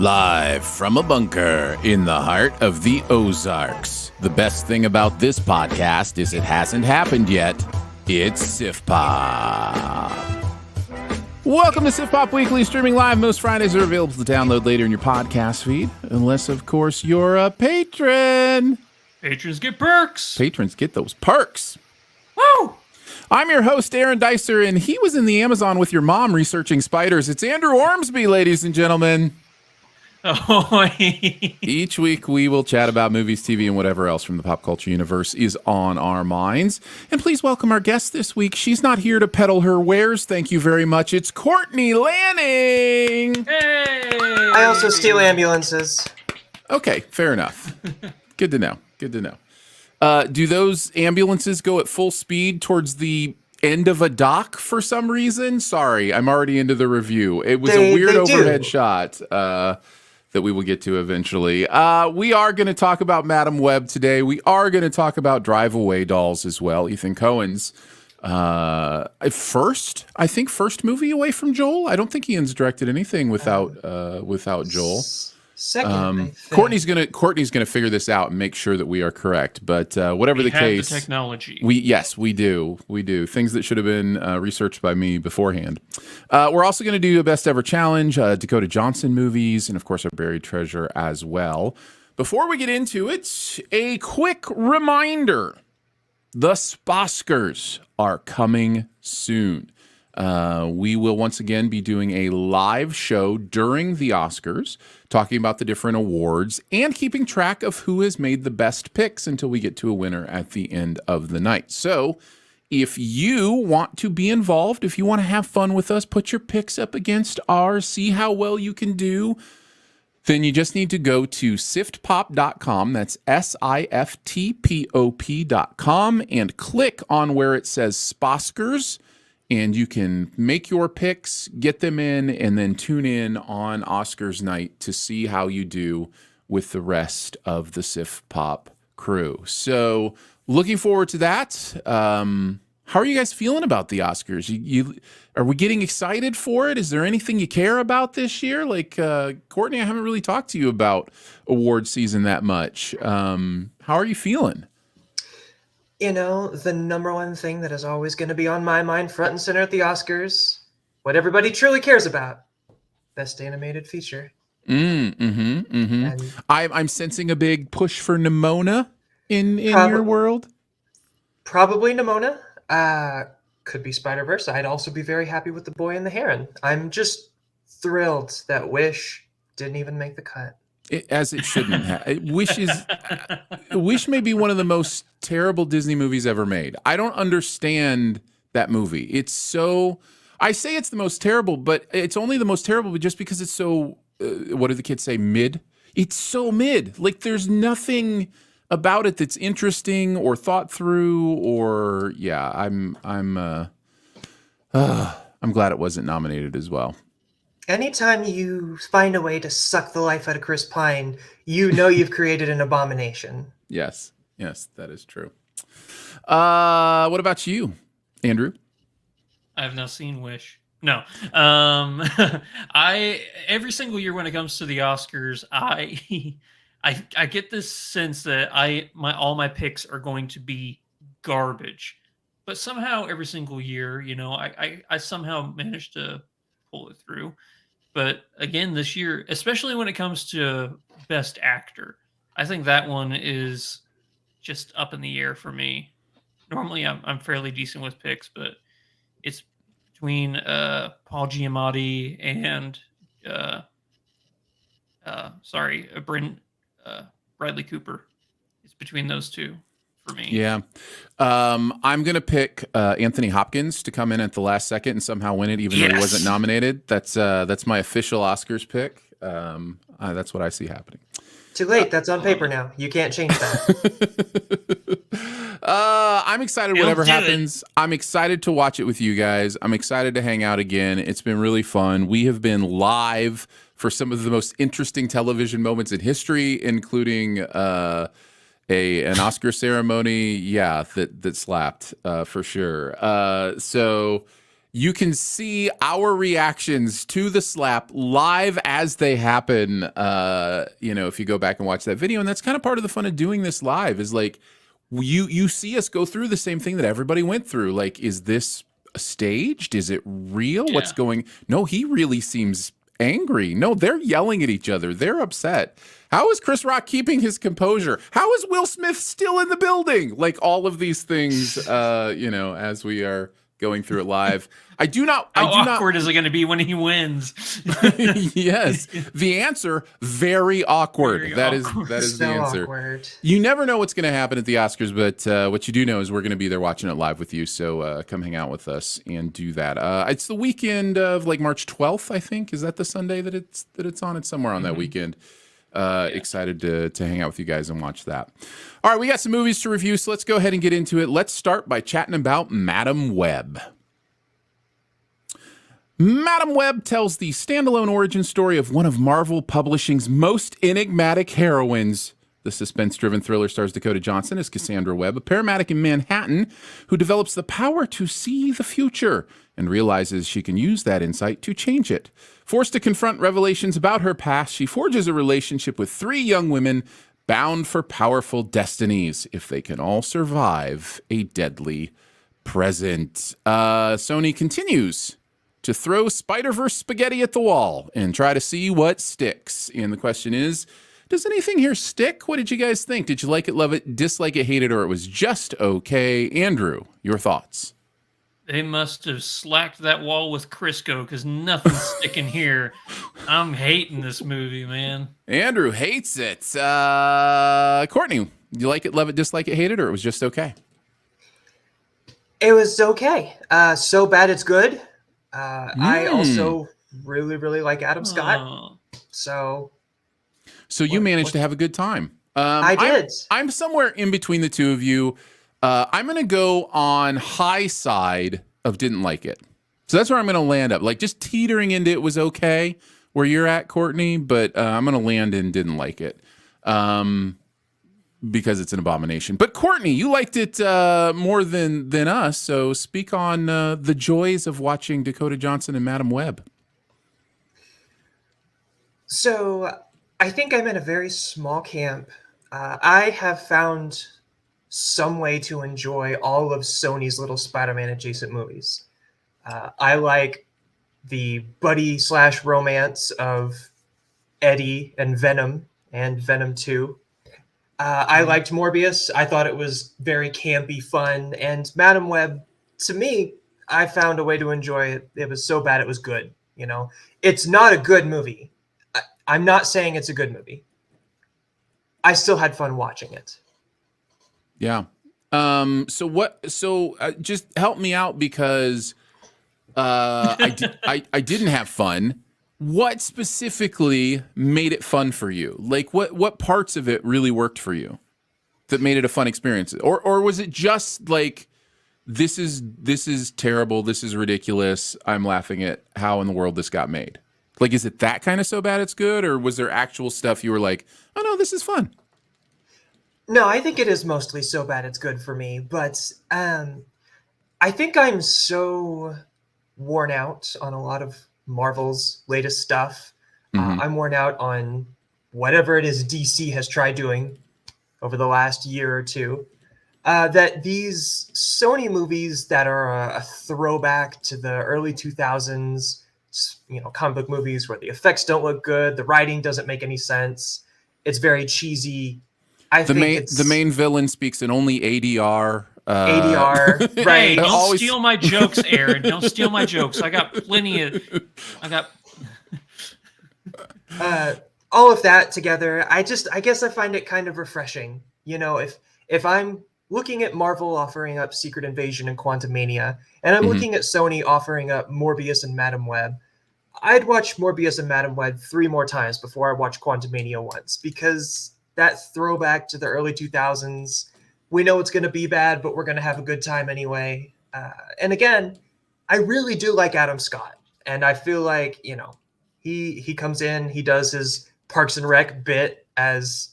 Live from a bunker in the heart of the Ozarks. The best thing about this podcast is it hasn't happened yet. It's Sif Pop. Welcome to Sif Pop Weekly, streaming live. Most Fridays are available to download later in your podcast feed, unless, of course, you're a patron. Patrons get perks. Patrons get those perks. Woo! I'm your host, Aaron Dicer, and he was in the Amazon with your mom researching spiders. It's Andrew Ormsby, ladies and gentlemen. Oh, Each week we will chat about movies, TV, and whatever else from the pop culture universe is on our minds. And please welcome our guest this week. She's not here to peddle her wares. Thank you very much. It's Courtney Lanning. Hey! I also steal ambulances. Okay, fair enough. Good to know. Good to know. Do those ambulances go at full speed towards the end of a dock for some reason? Sorry, I'm already into the review. It was a weird overhead shot that we will get to eventually. We are going to talk about Madam Web today. We are going to talk about Drive Away Dolls as well. Ethan Coen's first movie away from Joel. I don't think Ian's directed anything without Joel. Second, Courtney's gonna figure this out and make sure that we are correct. But whatever the case, the technology. we do things that should have been researched by me beforehand. We're also going to do a best ever challenge, Dakota Johnson movies, and of course our buried treasure as well. Before we get into it, a quick reminder: the Sposkers are coming soon. We will once again be doing a live show during the Oscars, talking about the different awards and keeping track of who has made the best picks until we get to a winner at the end of the night. So if you want to be involved, if you want to have fun with us, put your picks up against ours, see how well you can do, then you just need to go to siftpop.com. That's siftpop.com and click on where it says Sposkers. And you can make your picks, get them in, and then tune in on Oscars night to see how you do with the rest of the Sif Pop crew. So looking forward to that. How are you guys feeling about the Oscars? Are we getting excited for it? Is there anything you care about this year? Like, Courtney, I haven't really talked to you about award season that much. How are you feeling? You know, the number one thing that is always going to be on my mind front and center at the Oscars, what everybody truly cares about, best animated feature. I'm sensing a big push for Nimona in your world. Probably Nimona. Could be Spider-Verse. I'd also be very happy with The Boy and the Heron. I'm just thrilled that Wish didn't even make the cut. As it shouldn't have. Wish may be one of the most terrible Disney movies ever made. I don't understand that movie. It's so... I say it's the most terrible, but it's only the most terrible just because it's so... what do the kids say? Mid? It's so mid. Like, there's nothing about it that's interesting or thought through or... Yeah, I'm glad it wasn't nominated as well. Anytime you find a way to suck the life out of Chris Pine, you know you've created an abomination. Yes, that is true. What about you, Andrew? I have not seen Wish. No. Every single year when it comes to the Oscars, I get this sense that all my picks are going to be garbage. but somehow every single year, I somehow managed to pull it through. But again, this year, especially when it comes to Best Actor, I think that one is just up in the air for me. Normally, I'm fairly decent with picks, but it's between Paul Giamatti and uh, uh, Bradley Cooper. It's between those two for me. Yeah. I'm going to pick Anthony Hopkins to come in at the last second and somehow win it, even though he wasn't nominated. That's my official Oscars pick. That's what I see happening. Too late. That's on paper now. You can't change that. I'm excited whatever happens. I'm excited to watch it with you guys. I'm excited to hang out again. It's been really fun. We have been live for some of the most interesting television moments in history, including an Oscar ceremony. Yeah, that slapped for sure. So you can see our reactions to the slap live as they happen. If you go back and watch that video, and that's kind of part of the fun of doing this live is like you see us go through the same thing that everybody went through. Like, is this staged? Is it real? Yeah. What's going? No, he really seems angry. No, they're yelling at each other. They're upset. How is Chris Rock keeping his composure? How is Will Smith still in the building? Like all of these things, as we are going through it live. How awkward is it going to be when he wins? Yes. The answer, very awkward. That is so the answer. Awkward. You never know what's going to happen at the Oscars, but what you do know is we're going to be there watching it live with you. So come hang out with us and do that. It's the weekend of like March 12th, I think. Is that the Sunday that it's on? It's somewhere on that weekend. Excited to hang out with you guys and watch that. All right, we got some movies to review, so let's go ahead and get into it. Let's start by chatting about Madam Web. Madam Web tells the standalone origin story of one of Marvel Publishing's most enigmatic heroines. The suspense-driven thriller stars Dakota Johnson as Cassandra Webb, a paramedic in Manhattan who develops the power to see the future and realizes she can use that insight to change it. Forced to confront revelations about her past, she forges a relationship with three young women bound for powerful destinies if they can all survive a deadly present. Sony continues to throw Spider-Verse spaghetti at the wall and try to see what sticks. And the question is, does anything here stick? What did you guys think? Did you like it, love it, dislike it, hate it, or it was just okay? Andrew, your thoughts? They must have slacked that wall with Crisco because nothing's sticking here. I'm hating this movie, man. Andrew hates it. Courtney, you like it, love it, dislike it, hate it, or it was just okay? It was okay. So bad it's good. I also really, really like Adam Scott. So you managed to have a good time. I did. I'm somewhere in between the two of you. I'm going to go on high side of didn't like it. So that's where I'm going to land up. Like just teetering into it was okay where you're at, Courtney, but I'm going to land in didn't like it because it's an abomination. But Courtney, you liked it more than us. So speak on the joys of watching Dakota Johnson and Madam Web. So I think I'm in a very small camp. I have found some way to enjoy all of Sony's little Spider-Man adjacent movies. I like the buddy/romance of Eddie and Venom 2. I liked Morbius. I thought it was very campy fun. And Madam Web, to me, I found a way to enjoy it. It was so bad it was good. It's not a good movie. I'm not saying it's a good movie. I still had fun watching it. Yeah. So just help me out because I didn't have fun. What specifically made it fun for you? Like what parts of it really worked for you that made it a fun experience? Or was it just like this is terrible, this is ridiculous, I'm laughing at how in the world this got made? Like, is it that kind of so bad it's good, or was there actual stuff you were like, oh no, this is fun? No, I think it is mostly so bad it's good for me, but I think I'm so worn out on a lot of Marvel's latest stuff. I'm worn out on whatever it is DC has tried doing over the last year or two. that these Sony movies that are a throwback to the early 2000s, comic book movies where the effects don't look good, the writing doesn't make any sense, it's very cheesy. The main villain speaks in only ADR. ADR, right? Hey, don't steal my jokes, Aaron. Don't steal my jokes. I got plenty of. All of that together. I guess I find it kind of refreshing. If I'm looking at Marvel offering up Secret Invasion and Quantumania, and I'm looking at Sony offering up Morbius and Madam Web, I'd watch Morbius and Madam Web 3 more times before I watch Quantumania once, because that throwback to the early 2000s, we know it's going to be bad, but we're going to have a good time anyway. And again, I really do like Adam Scott, and I feel like, he comes in, he does his Parks and Rec bit as,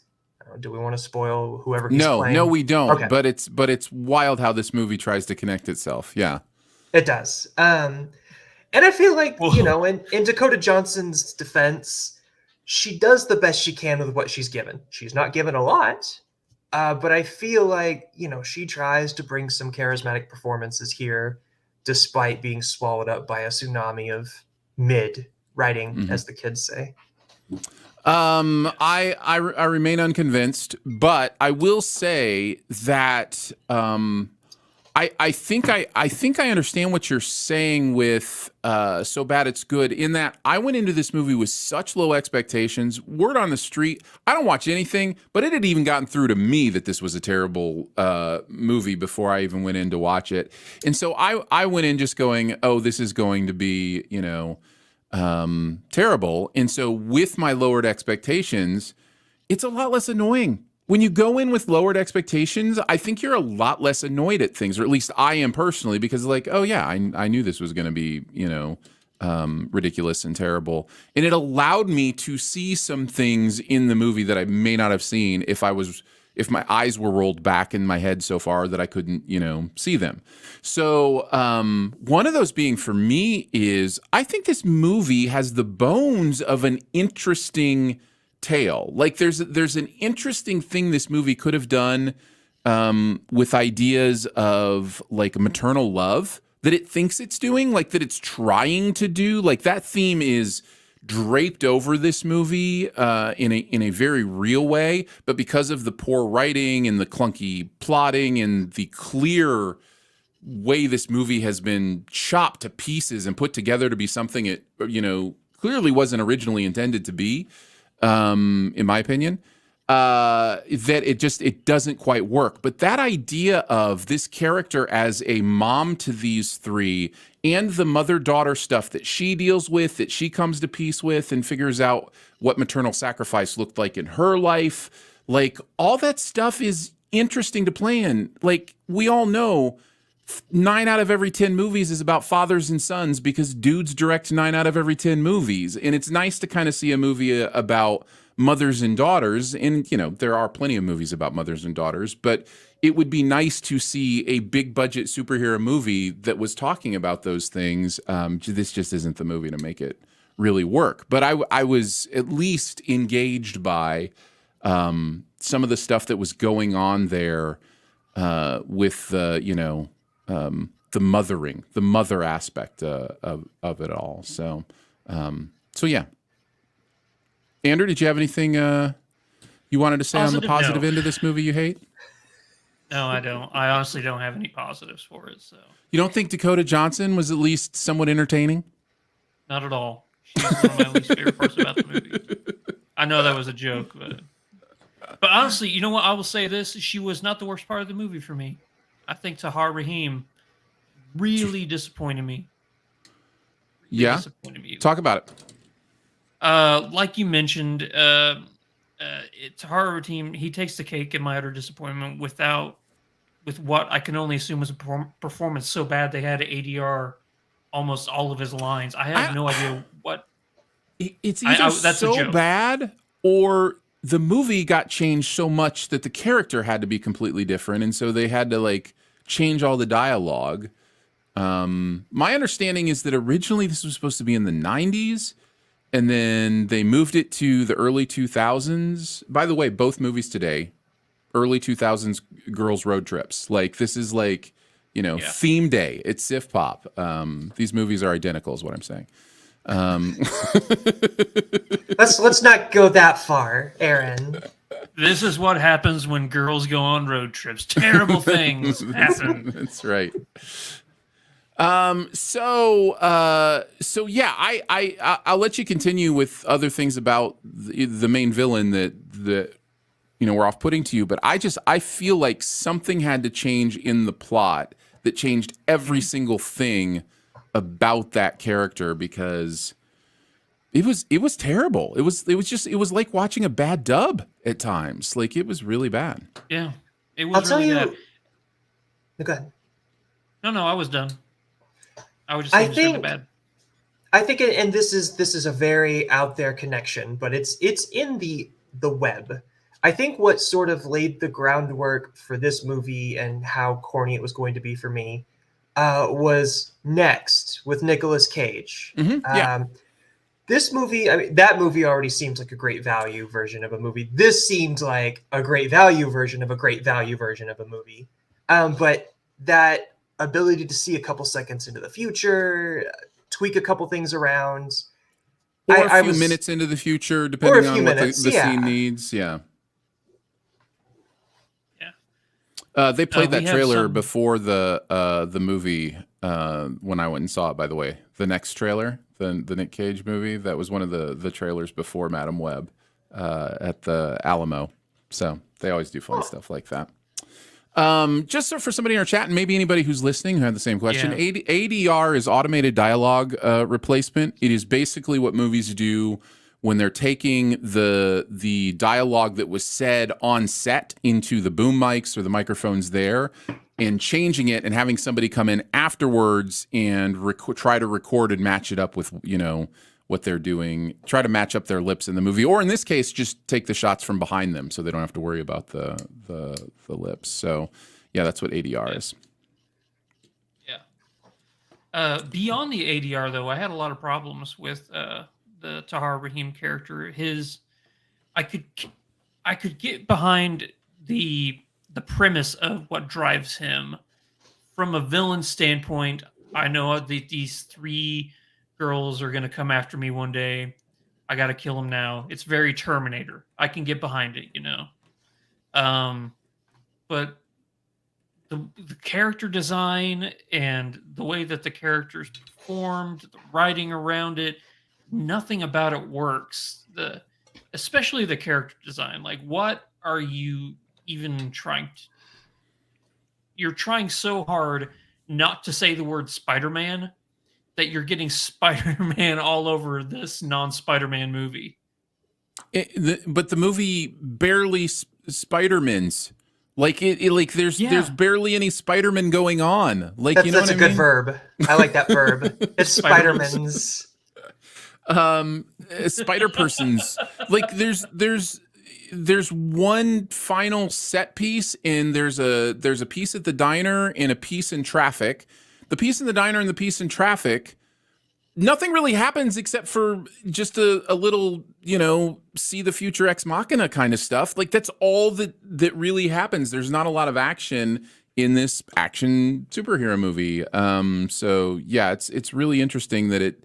do we want to spoil whoever he's playing? No, we don't. Okay. But it's wild how this movie tries to connect itself. Yeah, it does. And I feel like, in Dakota Johnson's defense, she does the best she can with what she's given. She's not given a lot, but I feel like, she tries to bring some charismatic performances here, despite being swallowed up by a tsunami of mid writing, as the kids say. I remain unconvinced, but I will say that I think I understand what you're saying with So Bad It's Good, in that I went into this movie with such low expectations. Word on the street, I don't watch anything, but it had even gotten through to me that this was a terrible movie before I even went in to watch it. And so I went in just going, oh, this is going to be, terrible. And so with my lowered expectations, it's a lot less annoying. When you go in with lowered expectations, I think you're a lot less annoyed at things, or at least I am personally, because oh yeah, I knew this was going to be, ridiculous and terrible. And it allowed me to see some things in the movie that I may not have seen if my eyes were rolled back in my head so far that I couldn't, see them. So one of those being for me is, I think this movie has the bones of an interesting tale. Like there's an interesting thing this movie could have done with ideas of like maternal love that it thinks it's doing, like that it's trying to do. Like that theme is draped over this movie in a very real way, but because of the poor writing and the clunky plotting and the clear way this movie has been chopped to pieces and put together to be something it clearly wasn't originally intended to be, in my opinion, that it doesn't quite work. But that idea of this character as a mom to these three, and the mother-daughter stuff that she deals with, that she comes to peace with and figures out what maternal sacrifice looked like in her life, like all that stuff is interesting to play in. Like we all know 9 out of every 10 movies is about fathers and sons because dudes direct 9 out of every 10 movies. And it's nice to kind of see a movie about mothers and daughters. And, there are plenty of movies about mothers and daughters, but it would be nice to see a big budget superhero movie that was talking about those things. This just isn't the movie to make it really work. But I was at least engaged by some of the stuff that was going on there with the mother aspect of it all. So yeah. Andrew, did you have anything you wanted to say on the positive end of this movie you hate? No, I don't. I honestly don't have any positives for it. So you don't think Dakota Johnson was at least somewhat entertaining? Not at all. She's one of my least favorite parts about the movie. I know that was a joke, but honestly, you know what? I will say this: she was not the worst part of the movie for me. I think Tahar Rahim really disappointed me. Yeah, disappointed me. Talk about it. Like you mentioned, Tahar Rahim, he takes the cake in my utter disappointment with what I can only assume was a performance so bad they had to ADR almost all of his lines. I have no idea what. It's either that's so bad or the movie got changed so much that the character had to be completely different, and so they had to like change all the dialogue. My understanding is that originally this was supposed to be in the 90s, and then they moved it to the early 2000s. By the way, both movies today, early 2000s girls road trips. Like this is like, theme day. It's Sif Pop. These movies are identical is what I'm saying. Let's not go that far, Aaron. This is what happens when girls go on road trips. Terrible things happen. That's right. So yeah, I'll let you continue with other things about the main villain that we're off putting to you, but I feel like something had to change in the plot that changed every single thing about that character because it was terrible. It was like watching a bad dub at times. Like it was really bad. Yeah, it was. I'll tell really you. bad. Go ahead. No, I was done. I was just saying it's really bad. I think, and this is a very out there connection, but it's in the web. I think what sort of laid the groundwork for this movie and how corny it was going to be for me was Next with Nicolas Cage. Yeah. This movie, I mean, that movie already seems like a great value version of a movie. This seemed like a great value version of a great value version of a movie. But that ability to see a couple seconds into the future, tweak a couple things around. Or a few minutes into the future, depending on what the scene needs. Yeah. They played that trailer before the movie when I went and saw it, by the way. The next trailer, the Nick Cage movie, that was one of the trailers before Madam Web at the Alamo. So they always do fun stuff like that. Just so for somebody in our chat and maybe anybody who's listening who had the same question, ADR is automated dialogue replacement. It is basically what movies do when they're taking the dialogue that was said on set into the boom mics or the microphones there and changing it and having somebody come in afterwards and try to record and match it up with, what they're doing, try to match up their lips in the movie, or in this case, just take the shots from behind them so they don't have to worry about the lips. So yeah, that's what ADR is. Yeah. Beyond the ADR though, I had a lot of problems with the Tahar Rahim character. I could get behind the premise of what drives him. From a villain standpoint, I know that these three girls are going to come after me one day. I got to kill them now. It's very Terminator. I can get behind it, but the character design and the way that the characters performed, the writing around it, nothing about it works. Especially the character design. Like, what are you even trying to... You're trying so hard not to say the word Spider-Man that you're getting Spider-Man all over this non-Spider-Man movie. But the movie barely Spider-Mans. Like there's barely any Spider-Man going on. Like that's a good verb. I like that verb. It's Spider-Mans. Spider-Persons. Like there's one final set piece and there's a piece at the diner and a piece in traffic. The piece in the diner and the piece in traffic, nothing really happens except for just a little, see the future ex machina kind of stuff. Like that's all that really happens. There's not a lot of action in this action superhero movie. So yeah, it's really interesting that it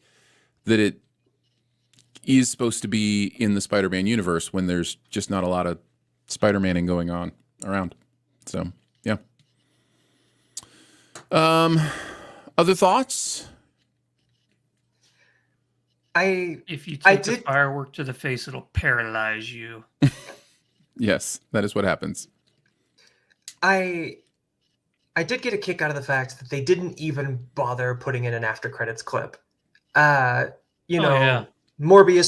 is supposed to be in the Spider-Man universe when there's just not a lot of Spider-Maning going on around. So yeah. Other thoughts? If you take the firework to the face, it'll paralyze you. Yes, that is what happens. I did get a kick out of the fact that they didn't even bother putting in an after credits clip. Morbius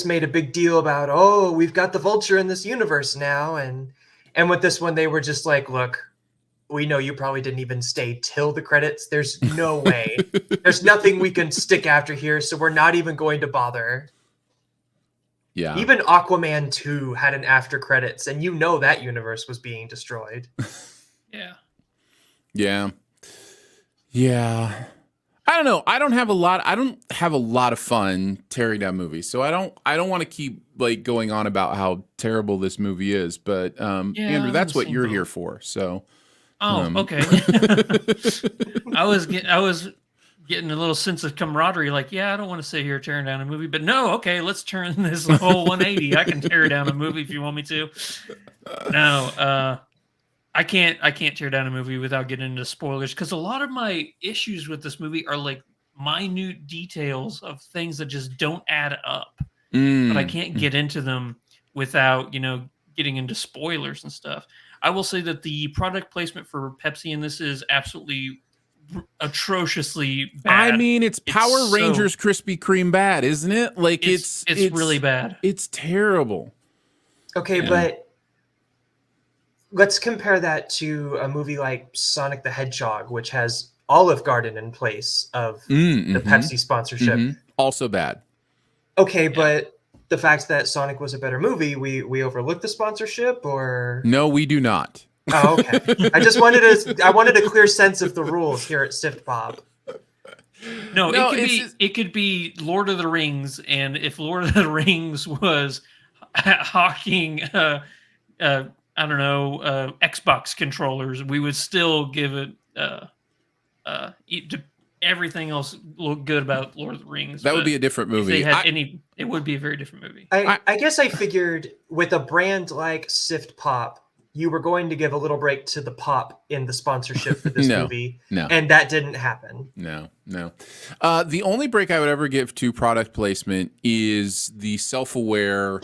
made a big deal about, we've got the Vulture in this universe now, and with this one they were just like, look, we know you probably didn't even stay till the credits. There's no way. There's nothing we can stick after here, so we're not even going to bother. Yeah. Even Aquaman 2 had an after credits, and that universe was being destroyed. Yeah. Yeah. Yeah. I don't know. I don't have a lot of fun tearing down movies. So I don't want to keep like going on about how terrible this movie is, but Yeah, Andrew, I'm in that's the what same you're boat. here for. So Oh, okay. I was getting a little sense of camaraderie. Like, yeah, I don't want to sit here tearing down a movie, but no, okay, let's turn this whole 180. I can tear down a movie if you want me to. No, I can't tear down a movie without getting into spoilers, because a lot of my issues with this movie are like minute details of things that just don't add up. But I can't get into them without, getting into spoilers and stuff. I will say that the product placement for Pepsi in this is absolutely atrociously I bad. mean, it's Power so- Rangers Krispy Kreme bad, isn't it? Like It's really bad. It's terrible. Okay, Yeah. but let's compare that to a movie like Sonic the Hedgehog, which has Olive Garden in place of the Pepsi sponsorship. Also bad. Okay, but the fact that Sonic was a better movie, we overlooked the sponsorship, or No, we do not. Oh, okay. I wanted a clear sense of the rules here at Sift Bob. No, it could be Lord of the Rings, and if Lord of the Rings was hawking I don't know, Xbox controllers, we would still give it everything else look good about Lord of the Rings. That would be a different movie. If they had it would be a very different movie. I guess I figured with a brand like Sift Pop, you were going to give a little break to the pop in the sponsorship for this movie. No. And that didn't happen. No. The only break I would ever give to product placement is the self-aware,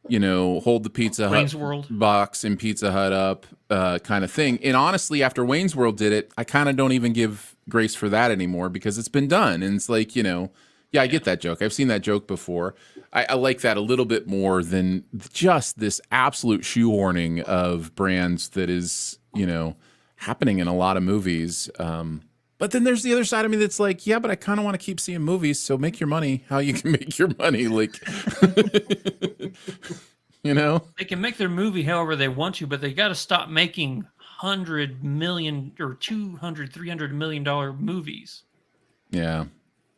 hold the Pizza Wayne's Hut World box and Pizza Hut up kind of thing. And honestly, after Wayne's World did it, I kind of don't even give grace for that anymore, because it's been done. And it's like, I get that joke. I've seen that joke before. I like that a little bit more than just this absolute shoehorning of brands that is, happening in a lot of movies. But then there's the other side of me that's like, yeah, but I kind of want to keep seeing movies. So make your money how you can make your money. Like, they can make their movie however they want to, but they got to stop making $100 million or $200, $300 million movies. Yeah.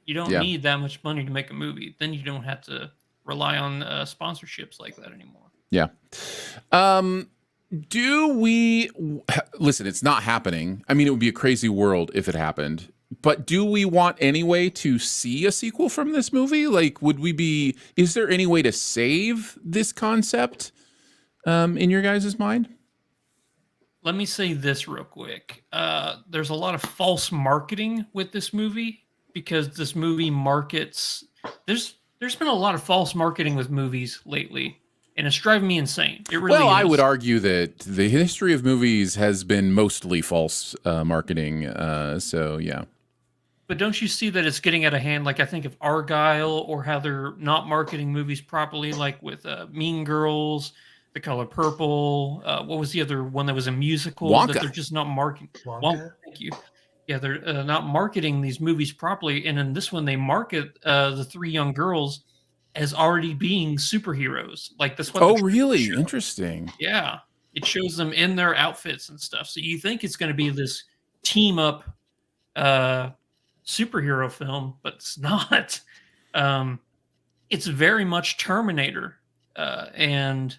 You don't need that much money to make a movie. Then you don't have to rely on sponsorships like that anymore. Yeah. Do we listen? It's not happening. I mean, it would be a crazy world if it happened. But do we want anyway to see a sequel from this movie? Like, is there any way to save this concept in your guys' mind? Let me say this real quick. There's a lot of false marketing with this movie, because this movie markets. There's been a lot of false marketing with movies lately, and it's driving me insane. It really is. I would argue that the history of movies has been mostly false marketing. So yeah. But don't you see that it's getting out of hand? Like, I think of Argyle, or how they're not marketing movies properly, like with Mean Girls, The Color Purple. What was the other one that was a musical? Wonka. That they're just not marketing. Wonka? Thank you. Yeah, they're not marketing these movies properly. And in this one, they market the three young girls as already being superheroes. Like, that's what. Oh, really? Interesting. Yeah, it shows them in their outfits and stuff. So you think it's going to be this team up superhero film, but it's not. It's very much Terminator, and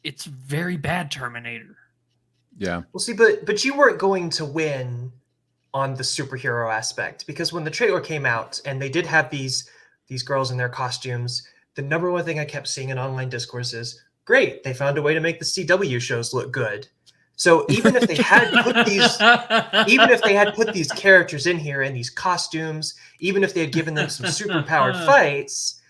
it's very bad Terminator. Yeah. Well, see, but you weren't going to win on the superhero aspect, because when the trailer came out and they did have these girls in their costumes, the number one thing I kept seeing in online discourse is, great, they found a way to make the CW shows look good. So even if they had put these characters in here in these costumes, even if they had given them some superpowered fights,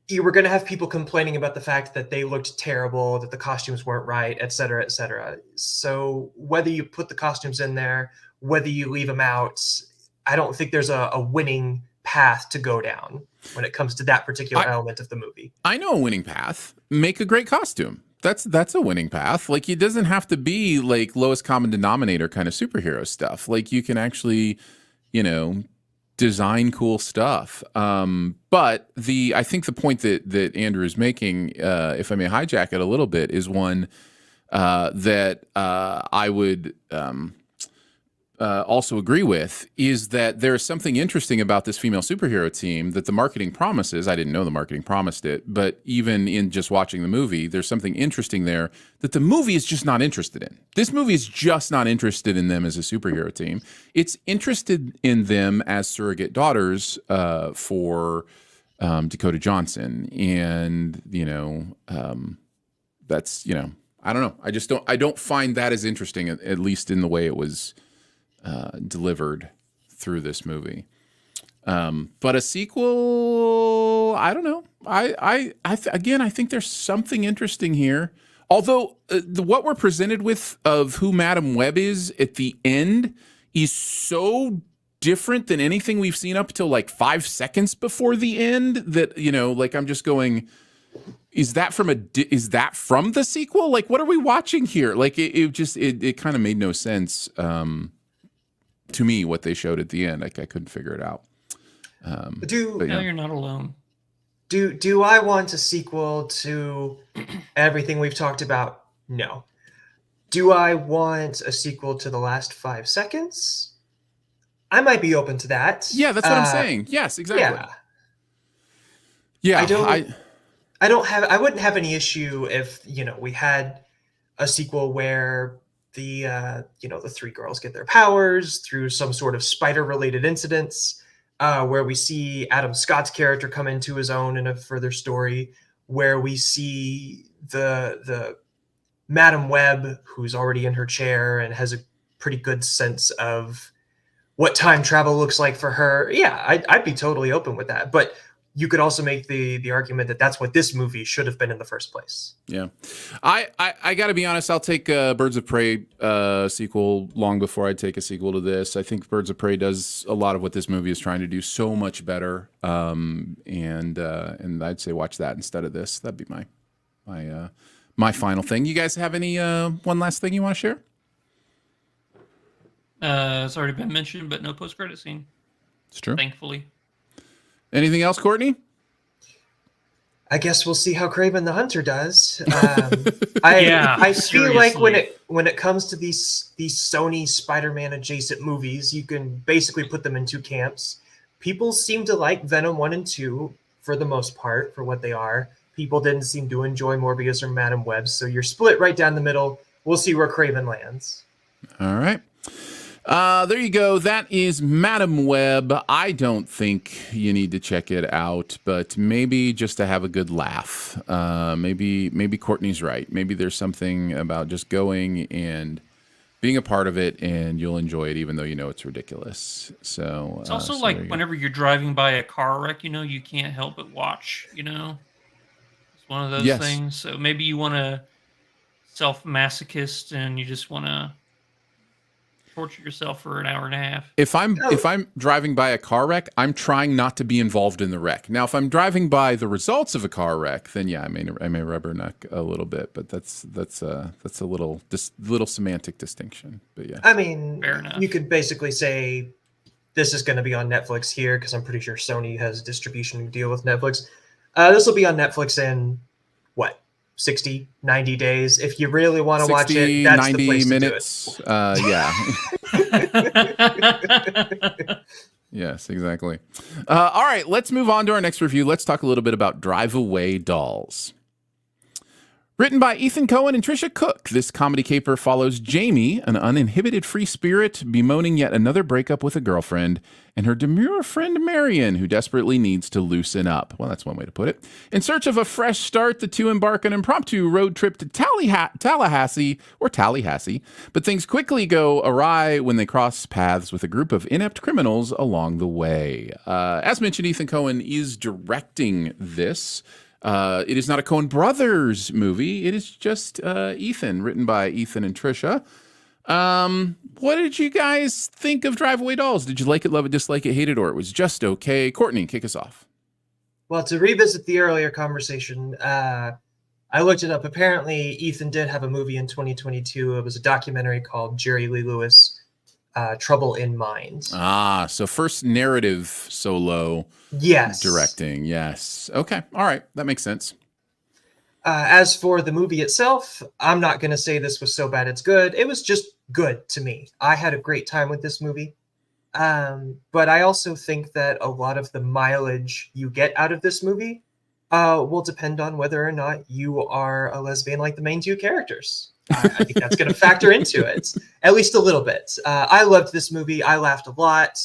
you were going to have people complaining about the fact that they looked terrible, that the costumes weren't right, et cetera, et cetera. So whether you put the costumes in there, whether you leave them out, I don't think there's a winning path to go down when it comes to that particular element of the movie. I know a winning path. Make a great costume. That's a winning path. Like, it doesn't have to be like lowest common denominator kind of superhero stuff. Like, you can actually, design cool stuff. But I think the point that Andrew is making, if I may hijack it a little bit, is one that I would also agree with is that there is something interesting about this female superhero team that the marketing promises. I didn't know the marketing promised it, but even in just watching the movie, there's something interesting there that the movie is just not interested in. This movie is just not interested in them as a superhero team. It's interested in them as surrogate daughters for Dakota Johnson. And, that's, I don't know. I don't find that as interesting, at least in the way it was delivered through this movie. But a sequel, I don't know. Again, I think there's something interesting here. Although what we're presented with of who Madam Web is at the end is so different than anything we've seen up until like 5 seconds before the end that, like I'm just going, is that from the sequel? Like, what are we watching here? Like it kind of made no sense to me what they showed at the end. Like I couldn't figure it out. You're not alone. Do I want a sequel to everything we've talked about? No. Do I want a sequel to the last 5 seconds? I might be open to that. Yeah, that's what I'm saying. Yes, exactly. Yeah. I wouldn't have any issue if, we had a sequel where the 3 girls get their powers through some sort of spider-related incidents, where we see Adam Scott's character come into his own in a further story, where we see the Madam Web, who's already in her chair and has a pretty good sense of what time travel looks like for her. Yeah, I'd be totally open with that. But you could also make the argument that that's what this movie should have been in the first place. Yeah. I got to be honest, I'll take a Birds of Prey sequel long before I take a sequel to this. I think Birds of Prey does a lot of what this movie is trying to do so much better. And I'd say watch that instead of this. That'd be my final thing. You guys have any one last thing you want to share? It's already been mentioned, but no post-credit scene. It's true. Thankfully. Anything else, Courtney? I guess we'll see how Kraven the Hunter does. I feel like when it comes to these Sony Spider-Man adjacent movies, you can basically put them in 2 camps. People seem to like Venom 1 and 2 for the most part, for what they are. People didn't seem to enjoy Morbius or Madam Web, so you're split right down the middle. We'll see where Kraven lands. All right. There you go. That is Madam Web. I don't think you need to check it out, but maybe just to have a good laugh. Maybe Courtney's right. Maybe there's something about just going and being a part of it, and you'll enjoy it, even though you know it's ridiculous. So it's also like whenever you're driving by a car wreck, you can't help but watch. It's one of those things. So maybe you want to self-masochist, and you just want to torture yourself for an hour and a half. If I'm driving by a car wreck, I'm trying not to be involved in the wreck. Now, if I'm driving by the results of a car wreck, then yeah, I may rubberneck a little bit, but that's a little semantic distinction. But yeah, I mean, fair enough. You could basically say this is going to be on Netflix here because I'm pretty sure Sony has a distribution deal with Netflix. This will be on Netflix in 60, 90 days. If you really want to watch it, that's 90 the place minutes. To do it. Yeah. Yes, exactly. All right, let's move on to our next review. Let's talk a little bit about Drive Away Dolls. Written by Ethan Coen and Trisha Cook, this comedy caper follows Jamie, an uninhibited free spirit, bemoaning yet another breakup with a girlfriend, and her demure friend Marion, who desperately needs to loosen up. Well, that's one way to put it. In search of a fresh start, the two embark on an impromptu road trip to Tallahassee, but things quickly go awry when they cross paths with a group of inept criminals along the way. As mentioned, Ethan Coen is directing this. It is not a Coen Brothers movie. It is just Ethan, written by Ethan and Trisha. What did you guys think of Drive Away Dolls? Did you like it, love it, dislike it, hate it, or it was just okay? Courtney, kick us off. Well, to revisit the earlier conversation, I looked it up. Apparently, Ethan did have a movie in 2022. It was a documentary called Jerry Lee Lewis, Trouble in Mind. So first narrative solo. Yes. Directing, yes. Okay, all right, that makes sense. As for the movie itself, I'm not going to say this was so bad it's good. It was just good to me. I had a great time with this movie. But I also think that a lot of the mileage you get out of this movie will depend on whether or not you are a lesbian like the main two characters. I think that's going to factor into it, at least a little bit. I loved this movie. I laughed a lot.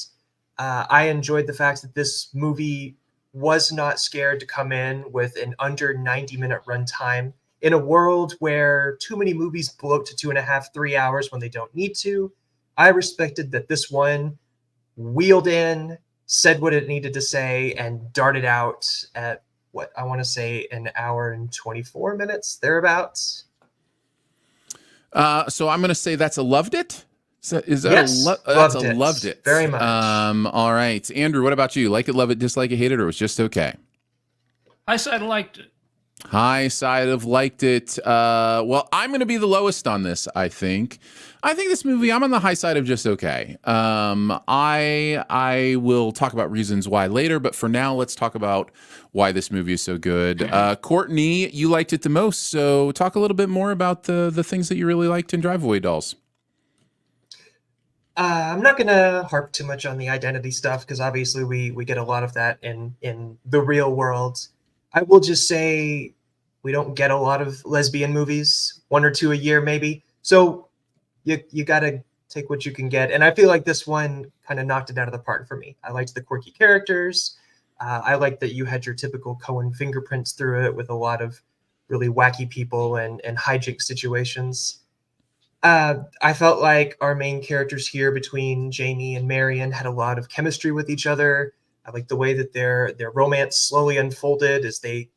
I enjoyed the fact that this movie was not scared to come in with an under 90-minute runtime in a world where too many movies blow up to 2.5, 3 hours when they don't need to. I respected that this one wheeled in, said what it needed to say, and darted out at what I want to say an hour and 24 minutes, thereabouts. So I'm going to say that's a loved it. Is that Yes, that's loved a it. loved it. Very much. All right. Andrew, what about you? Like it, love it, dislike it, hate it, or it was just okay? I said I liked it. High side of liked it. Well, I'm going to be the lowest on this, I think. I think this movie, I'm on the high side of just okay. I will talk about reasons why later, but for now, let's talk about why this movie is so good. Courtney, you liked it the most, so talk a little bit more about the things that you really liked in Drive-Away Dolls. I'm not going to harp too much on the identity stuff because obviously we get a lot of that in the real world. I will just say we don't get a lot of lesbian movies, 1 or 2 a year maybe. So you got to take what you can get. And I feel like this one kind of knocked it out of the park for me. I liked the quirky characters. I liked that you had your typical Coen fingerprints through it with a lot of really wacky people and hijink situations. I felt like our main characters here between Jamie and Marion had a lot of chemistry with each other. I like the way that their romance slowly unfolded as they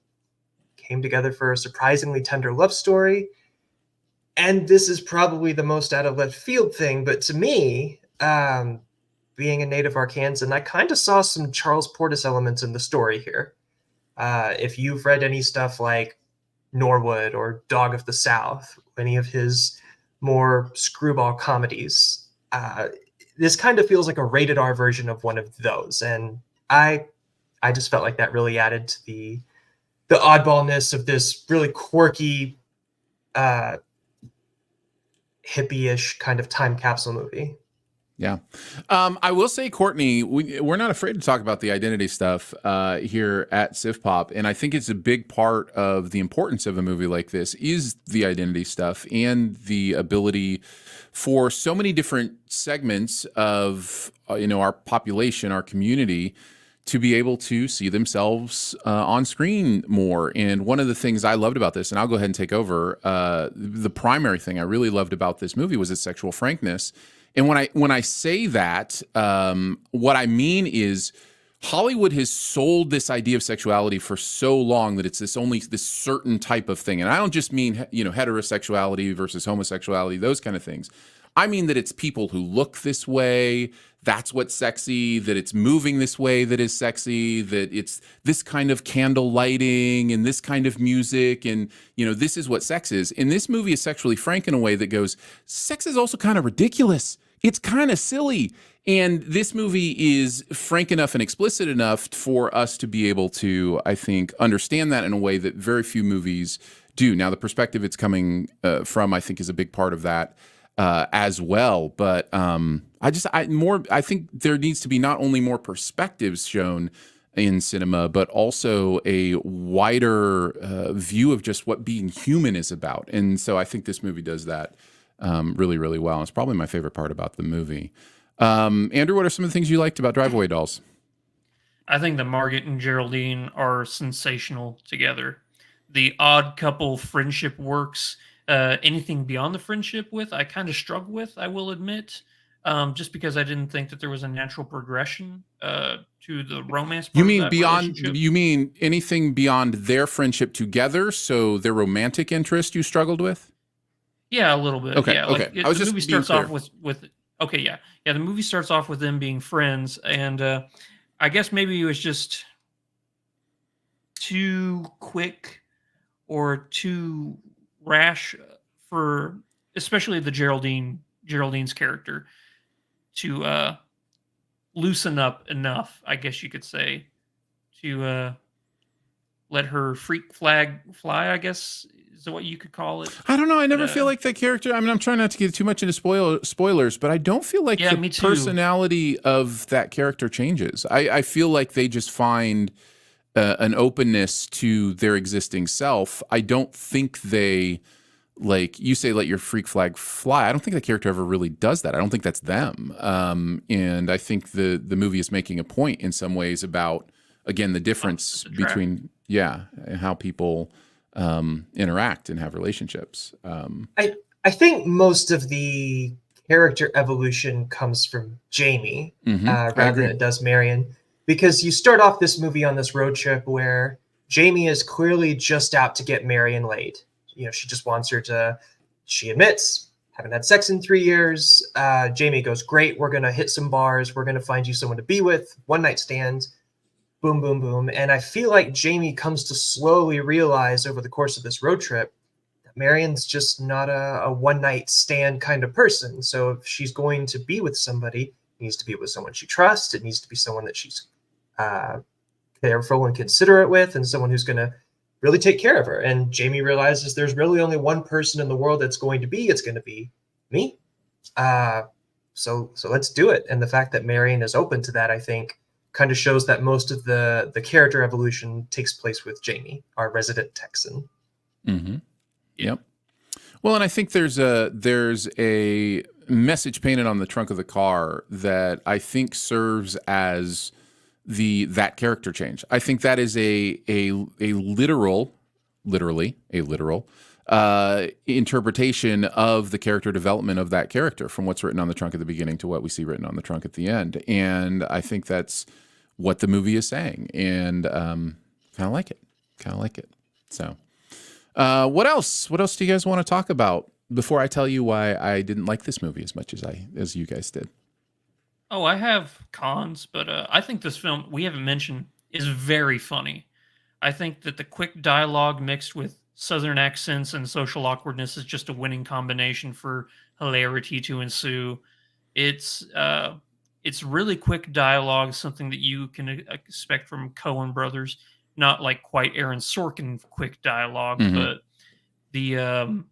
came together for a surprisingly tender love story. And this is probably the most out of left field thing, but to me, being a native Arkansan, I kind of saw some Charles Portis elements in the story here. If you've read any stuff like Norwood or Dog of the South, any of his more screwball comedies, this kind of feels like a rated R version of one of those. And I just felt like that really added to the oddballness of this really quirky, hippie-ish kind of time capsule movie. Yeah. I will say, Courtney, we're not afraid to talk about the identity stuff here at SIFPOP. And I think it's a big part of the importance of a movie like this is the identity stuff and the ability for so many different segments of, our population, our community, to be able to see themselves on screen more. And one of the things I loved about this, and I'll go ahead and take over, the primary thing I really loved about this movie was its sexual frankness. And when I say that, what I mean is Hollywood has sold this idea of sexuality for so long that it's only this certain type of thing. And I don't just mean, heterosexuality versus homosexuality, those kind of things. I mean that it's people who look this way, that's what's sexy, that it's moving this way that is sexy, that it's this kind of candle lighting and this kind of music, and this is what sex is. And this movie is sexually frank in a way that goes, sex is also kind of ridiculous. It's kind of silly. And this movie is frank enough and explicit enough for us to be able to, I think, understand that in a way that very few movies do. Now, the perspective it's coming from, I think, is a big part of that as well. But I think there needs to be not only more perspectives shown in cinema, but also a wider view of just what being human is about. And so I think this movie does that really, really well. It's probably my favorite part about the movie. Andrew, what are some of the things you liked about Drive-Away Dolls? I think that Margaret and Geraldine are sensational together. The odd couple friendship works. Anything beyond the friendship I kind of struggle with, I will admit, just because I didn't think that there was a natural progression to the romance part You mean of that beyond? relationship. You mean anything beyond their friendship together? So their romantic interest you struggled with? Yeah, a little bit. Okay, Yeah, okay. the I was just movie being starts off clear. with okay, yeah. The movie starts off with them being friends, and I guess maybe it was just too quick or too rash for especially the Geraldine's character to loosen up enough, I guess you could say, to let her freak flag fly, I guess is what you could call it. I don't know. I But, never feel like that character. I mean, I'm trying not to get too much into spoilers, but I don't feel like Yeah, the me too. personality of that character changes. I feel like they just find an openness to their existing self. I don't think they, like you say, let your freak flag fly. I don't think the character ever really does that. I don't think that's them. And I think the movie is making a point in some ways about, again, the difference between, and how people interact and have relationships. I think most of the character evolution comes from Jamie rather than it does Marion, because you start off this movie on this road trip where Jamie is clearly just out to get Marion laid. You know, she just wants her to. She admits, haven't had sex in 3 years. Jamie goes, great, we're gonna hit some bars. We're gonna find you someone to be with. One night stand. Boom, boom, boom. And I feel like Jamie comes to slowly realize over the course of this road trip that Marion's just not a one night stand kind of person. So if she's going to be with somebody, it needs to be with someone she trusts. It needs to be someone that she's careful and considerate with, and someone who's going to really take care of her. And Jamie realizes there's really only one person in the world that's going to be. It's going to be me. So let's do it. And the fact that Marion is open to that, I think, kind of shows that most of the character evolution takes place with Jamie, our resident Texan. Mm-hmm. Yep. Well, and I think there's a message painted on the trunk of the car that I think serves as that character change. I think that is a literally a literal interpretation of the character development of that character, from what's written on the trunk at the beginning to what we see written on the trunk at the end. And I think that's what the movie is saying, and kind of like it. So what else do you guys want to talk about before I tell you why I didn't like this movie as much as you guys did? Oh, I have cons, but I think this film, we haven't mentioned, is very funny. I think that the quick dialogue mixed with Southern accents and social awkwardness is just a winning combination for hilarity to ensue. It's really quick dialogue, something that you can expect from Coen brothers. Not like quite Aaron Sorkin quick dialogue, but the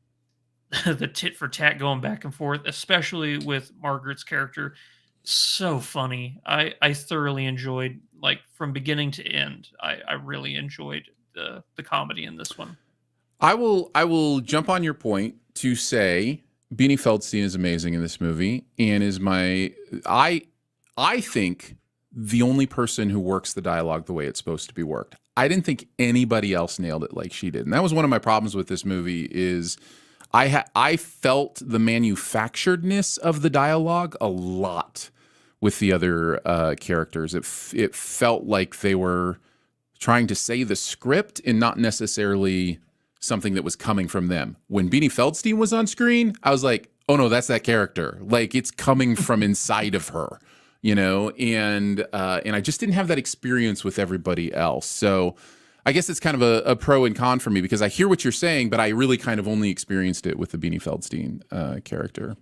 the tit for tat going back and forth, especially with Margaret's character, so funny. I thoroughly enjoyed, like, from beginning to end. I really enjoyed the comedy in this one. I will jump on your point to say Beanie Feldstein is amazing in this movie, and is I think the only person who works the dialogue the way it's supposed to be worked. I didn't think anybody else nailed it like she did, and that was one of my problems with this movie. Is I felt the manufacturedness of the dialogue a lot with the other characters. It felt like they were trying to say the script and not necessarily something that was coming from them. When Beanie Feldstein was on screen, I was like, oh no, that's that character. Like, it's coming from inside of her, you know? And I just didn't have that experience with everybody else. So I guess it's kind of a pro and con for me, because I hear what you're saying, but I really kind of only experienced it with the Beanie Feldstein character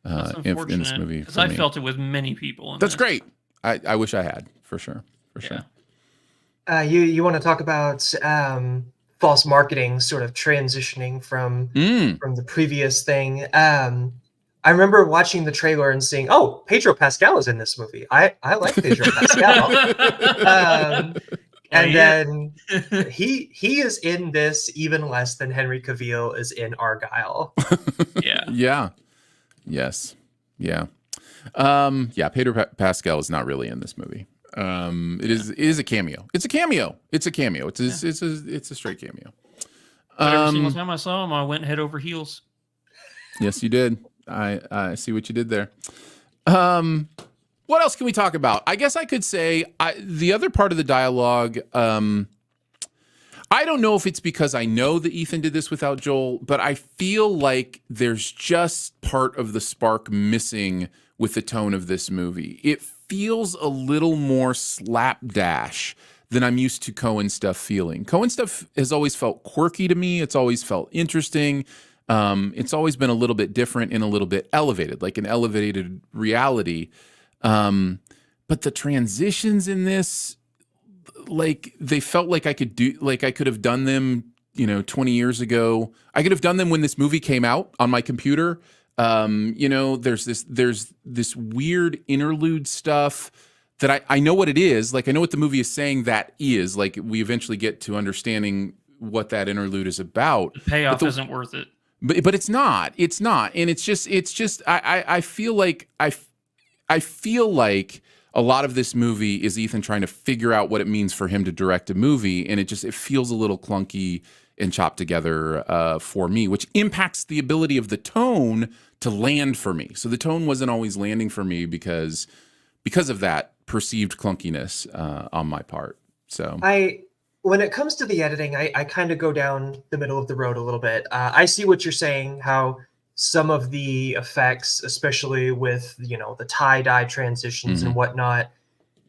in this movie. Because I felt it with many people. That's great. I wish I had, for sure. You want to talk about false marketing, sort of transitioning from the previous thing. I remember watching the trailer and seeing, oh, Pedro Pascal is in this movie. I like Pedro Pascal. Then he is in this even less than Henry Cavill is in Argyle. Yeah. Yes. Yeah. Pedro Pascal is not really in this movie. It is a cameo. It's a cameo. It's a straight cameo. But every single time I saw him, I went head over heels. Yes, you did. I see what you did there. What else can we talk about? I guess I could say the other part of the dialogue. I don't know if it's because I know that Ethan did this without Joel, but I feel like there's just part of the spark missing with the tone of this movie. It feels a little more slapdash than I'm used to Coen stuff feeling. Coen stuff has always felt quirky to me. It's always felt interesting. It's always been a little bit different and a little bit elevated, like an elevated reality. But the transitions in this, they felt like I could have done them, 20 years ago. I could have done them when this movie came out on my computer. There's this weird interlude stuff that I know what it is. Like, I know what the movie is saying that is. Like, we eventually get to understanding what that interlude is about. The payoff isn't worth it. But it's not. It's not. And it's just I feel like I feel like a lot of this movie is Ethan trying to figure out what it means for him to direct a movie, and it feels a little clunky and chopped together for me, which impacts the ability of the tone to land for me. So the tone wasn't always landing for me because of that perceived clunkiness on my part. So when it comes to the editing, I kind of go down the middle of the road a little bit. I see what you're saying, how some of the effects, especially with, the tie-dye transitions and whatnot,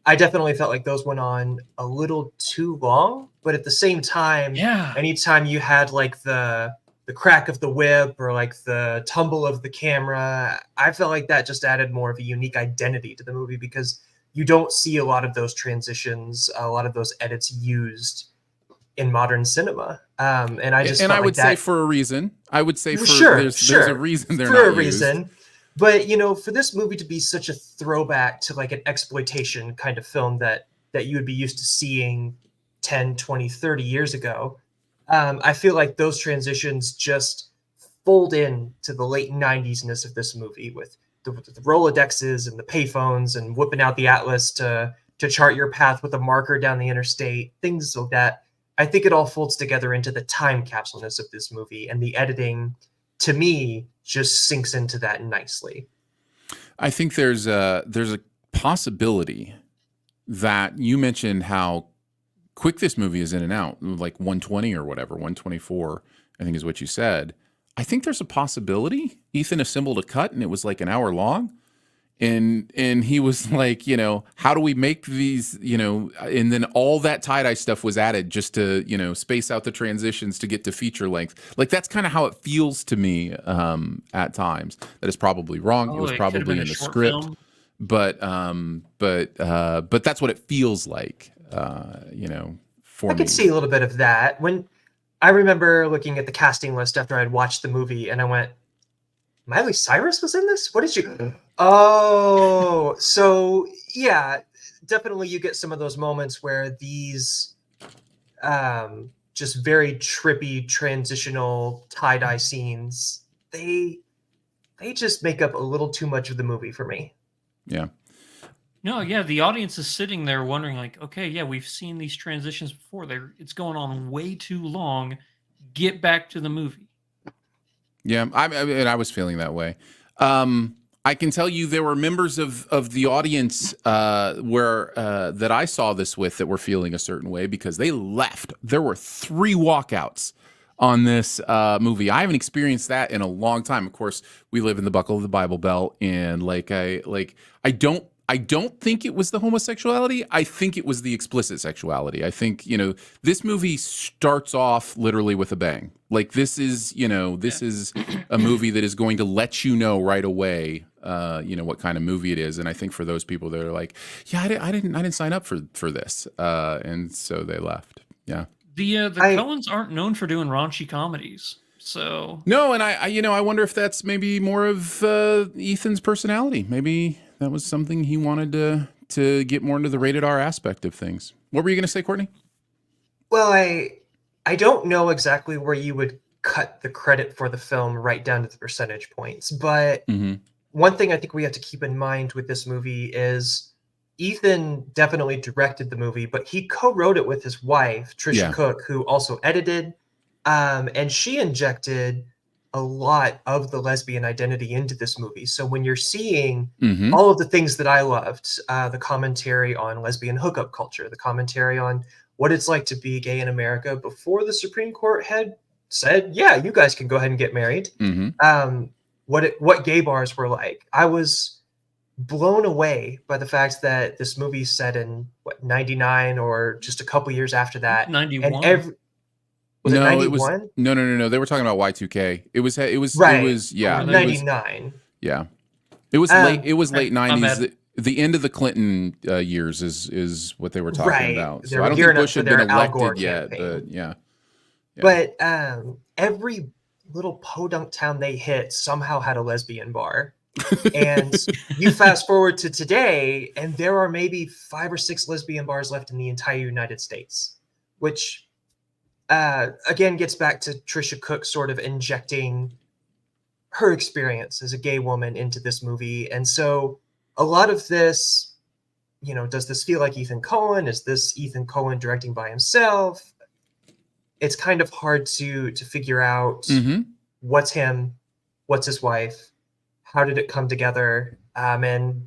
I definitely felt like those went on a little too long. But at the same time, anytime you had like the crack of the whip or like the tumble of the camera, I felt like that just added more of a unique identity to the movie, because you don't see a lot of those transitions, a lot of those edits used in modern cinema. And I would say for a reason. I would say there's a reason they're for not a reason. Used. But for this movie to be such a throwback to like an exploitation kind of film that you would be used to seeing 10, 20, 30 years ago, I feel like those transitions just fold in to the late 90s-ness of this movie, with the Rolodexes and the payphones and whipping out the atlas to chart your path with a marker down the interstate, things like that. I think it all folds together into the time capsule-ness of this movie, and the editing, to me, just sinks into that nicely. I think there's a possibility that you mentioned how quick this movie is in and out, like 120 or whatever, 124, I think is what you said. I think there's a possibility Ethan assembled a cut and it was like an hour long. And he was like, how do we make these, and then all that tie-dye stuff was added just to, space out the transitions to get to feature length. Like, that's kind of how it feels to me at times. That is probably wrong. It was probably in the script. Film. But that's what it feels like, for me. I could see a little bit of that. When I remember looking at the casting list after I'd watched the movie, and I went, Miley Cyrus was in this? What did you... Oh, so yeah, definitely you get some of those moments where these just very trippy transitional tie-dye scenes, they just make up a little too much of the movie for me. Yeah. No, yeah, the audience is sitting there wondering like, okay, yeah, we've seen these transitions before. It's going on way too long. Get back to the movie. Yeah, I was feeling that way. I can tell you there were members of the audience that I saw this with that were feeling a certain way because they left. There were 3 walkouts on this movie. I haven't experienced that in a long time. Of course, we live in the buckle of the Bible Belt, and I don't think it was the homosexuality. I think it was the explicit sexuality. I think, this movie starts off literally with a bang. Like, this is a movie that is going to let you know right away, what kind of movie it is. And I think for those people that are like, yeah, I didn't sign up for this. And so they left. Yeah. The Coens aren't known for doing raunchy comedies. So no. And I wonder if that's maybe more of Ethan's personality. Maybe that was something he wanted to get more into the rated R aspect of things. What were you going to say, Courtney? Well, I don't know exactly where you would cut the credit for the film right down to the percentage points, but one thing I think we have to keep in mind with this movie is Ethan definitely directed the movie, but he co-wrote it with his wife, Trisha Cook, who also edited, and she injected a lot of the lesbian identity into this movie. So when you're seeing all of the things that I loved, the commentary on lesbian hookup culture, the commentary on what it's like to be gay in America before the Supreme Court had said, yeah, you guys can go ahead and get married. What gay bars were like. I was blown away by the fact that this movie's set in 99 or just a couple years after that. 91. And was it 91? No. They were talking about Y2K. It was right. It was 99. It was late 90s. the end of the Clinton years is what they were talking Right. about. They So were I don't think gearing up Bush for had been their Al Gore elected yet, campaign. but yeah. But every little podunk town they hit somehow had a lesbian bar. And you fast forward to today, and there are maybe 5 or 6 lesbian bars left in the entire United States, which again gets back to Trisha Cook sort of injecting her experience as a gay woman into this movie. And so a lot of this, does this feel like Ethan Coen? Is this Ethan Coen directing by himself? It's kind of hard to figure out what's him, what's his wife, how did it come together, and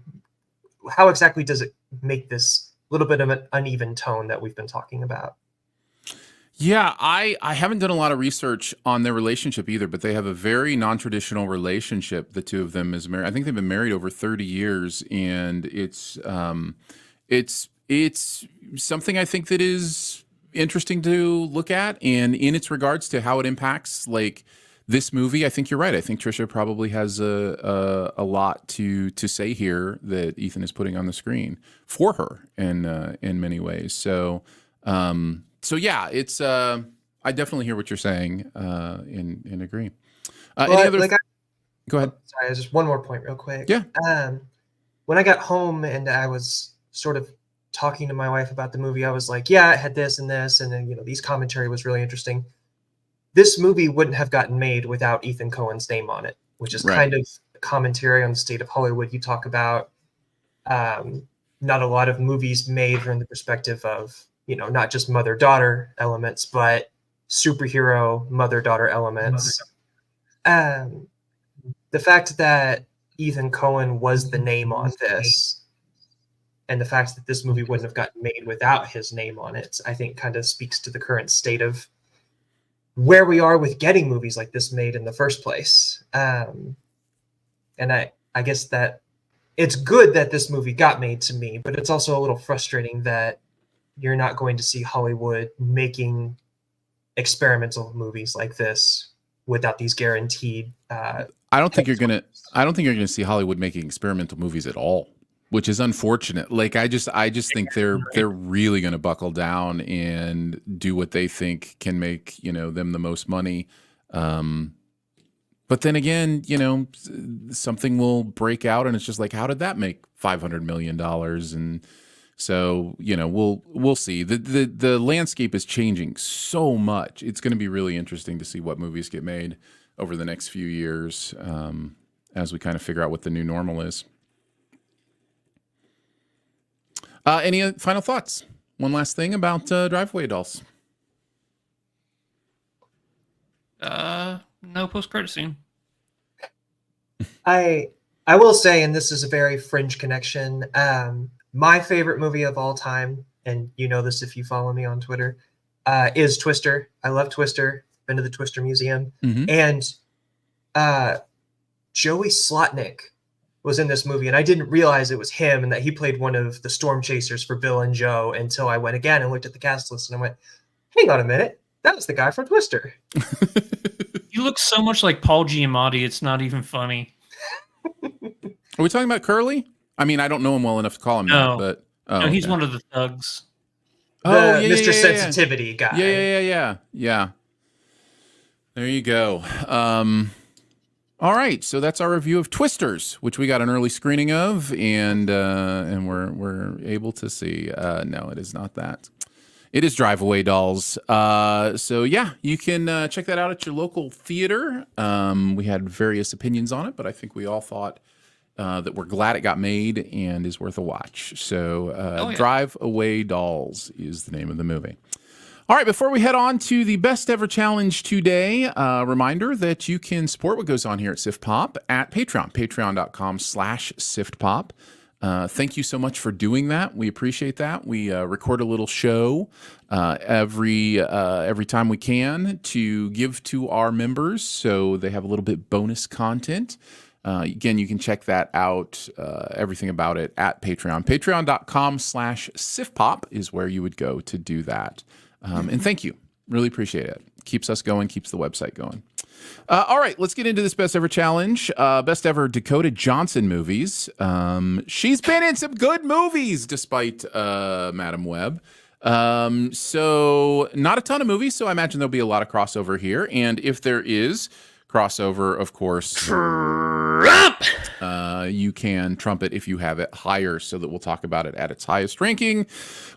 how exactly does it make this little bit of an uneven tone that we've been talking about? Yeah, I haven't done a lot of research on their relationship either, but they have a very non-traditional relationship. The two of them is married. I think they've been married over 30 years, and it's something I think that is interesting to look at, and in its regards to how it impacts like this movie. I think you're right. I think Trisha probably has a lot to say here that Ethan is putting on the screen for her in many ways. So yeah, it's I definitely hear what you're saying and agree. Any other? Go ahead. Sorry, just one more point real quick. Yeah. When I got home and I was sort of talking to my wife about the movie, I was like, yeah, it had this and this, and then these commentary was really interesting. This movie wouldn't have gotten made without Ethan Coen's name on it, which is kind of a commentary on the state of Hollywood. You talk about not a lot of movies made from the perspective of not just mother-daughter elements, but superhero mother-daughter elements. The fact that Ethan Coen was the name on this, and the fact that this movie wouldn't have gotten made without his name on it, I think kind of speaks to the current state of where we are with getting movies like this made in the first place. And I guess that it's good that this movie got made to me, but it's also a little frustrating that you're not going to see Hollywood making experimental movies like this without these guaranteed. I don't think you're gonna see Hollywood making experimental movies at all, which is unfortunate. Like I just think they're really gonna buckle down and do what they think can make them the most money. But then again, something will break out, and it's just like, how did that make $500 million? And so, we'll see. The landscape is changing so much. It's going to be really interesting to see what movies get made over the next few years as we kind of figure out what the new normal is. Any final thoughts? One last thing about Driveway Dolls. No post-credit scene. I will say, and this is a very fringe connection, my favorite movie of all time, and you know this if you follow me on Twitter, is Twister. I love Twister. Been to the Twister Museum. And Joey Slotnick was in this movie, and I didn't realize it was him and that he played one of the storm chasers for Bill and Joe until I went again and looked at the cast list, and I went, hang on a minute, that was the guy from Twister. You look so much like Paul Giamatti, it's not even funny. Are we talking about Curly? I mean, I don't know him well enough to call him that, but no, he's one of the thugs. Mr. Sensitivity guy. Yeah. There you go. All right, so that's our review of Twisters, which we got an early screening of, and we're able to see. No, it is not that. It is Drive-Away Dolls. So yeah, you can check that out at your local theater. We had various opinions on it, but I think we all thought that we're glad it got made and is worth a watch. So Drive-Away Dolls is the name of the movie. All right, before we head on to the best ever challenge today, reminder that you can support what goes on here at SIFTPOP at Patreon, patreon.com/SIFTPOP. Thank you so much for doing that. We appreciate that. We record a little show every time we can to give to our members, so they have a little bit bonus content. Again, you can check that out, everything about it at Patreon. Patreon.com/SIFTPOP is where you would go to do that. And thank you. Really appreciate it. Keeps us going, keeps the website going. All right, let's get into this best ever challenge. Best ever Dakota Johnson movies. She's been in some good movies despite Madam Web. So not a ton of movies, so I imagine there'll be a lot of crossover here. And if there is crossover, of course, you can trumpet if you have it higher so that we'll talk about it at its highest ranking.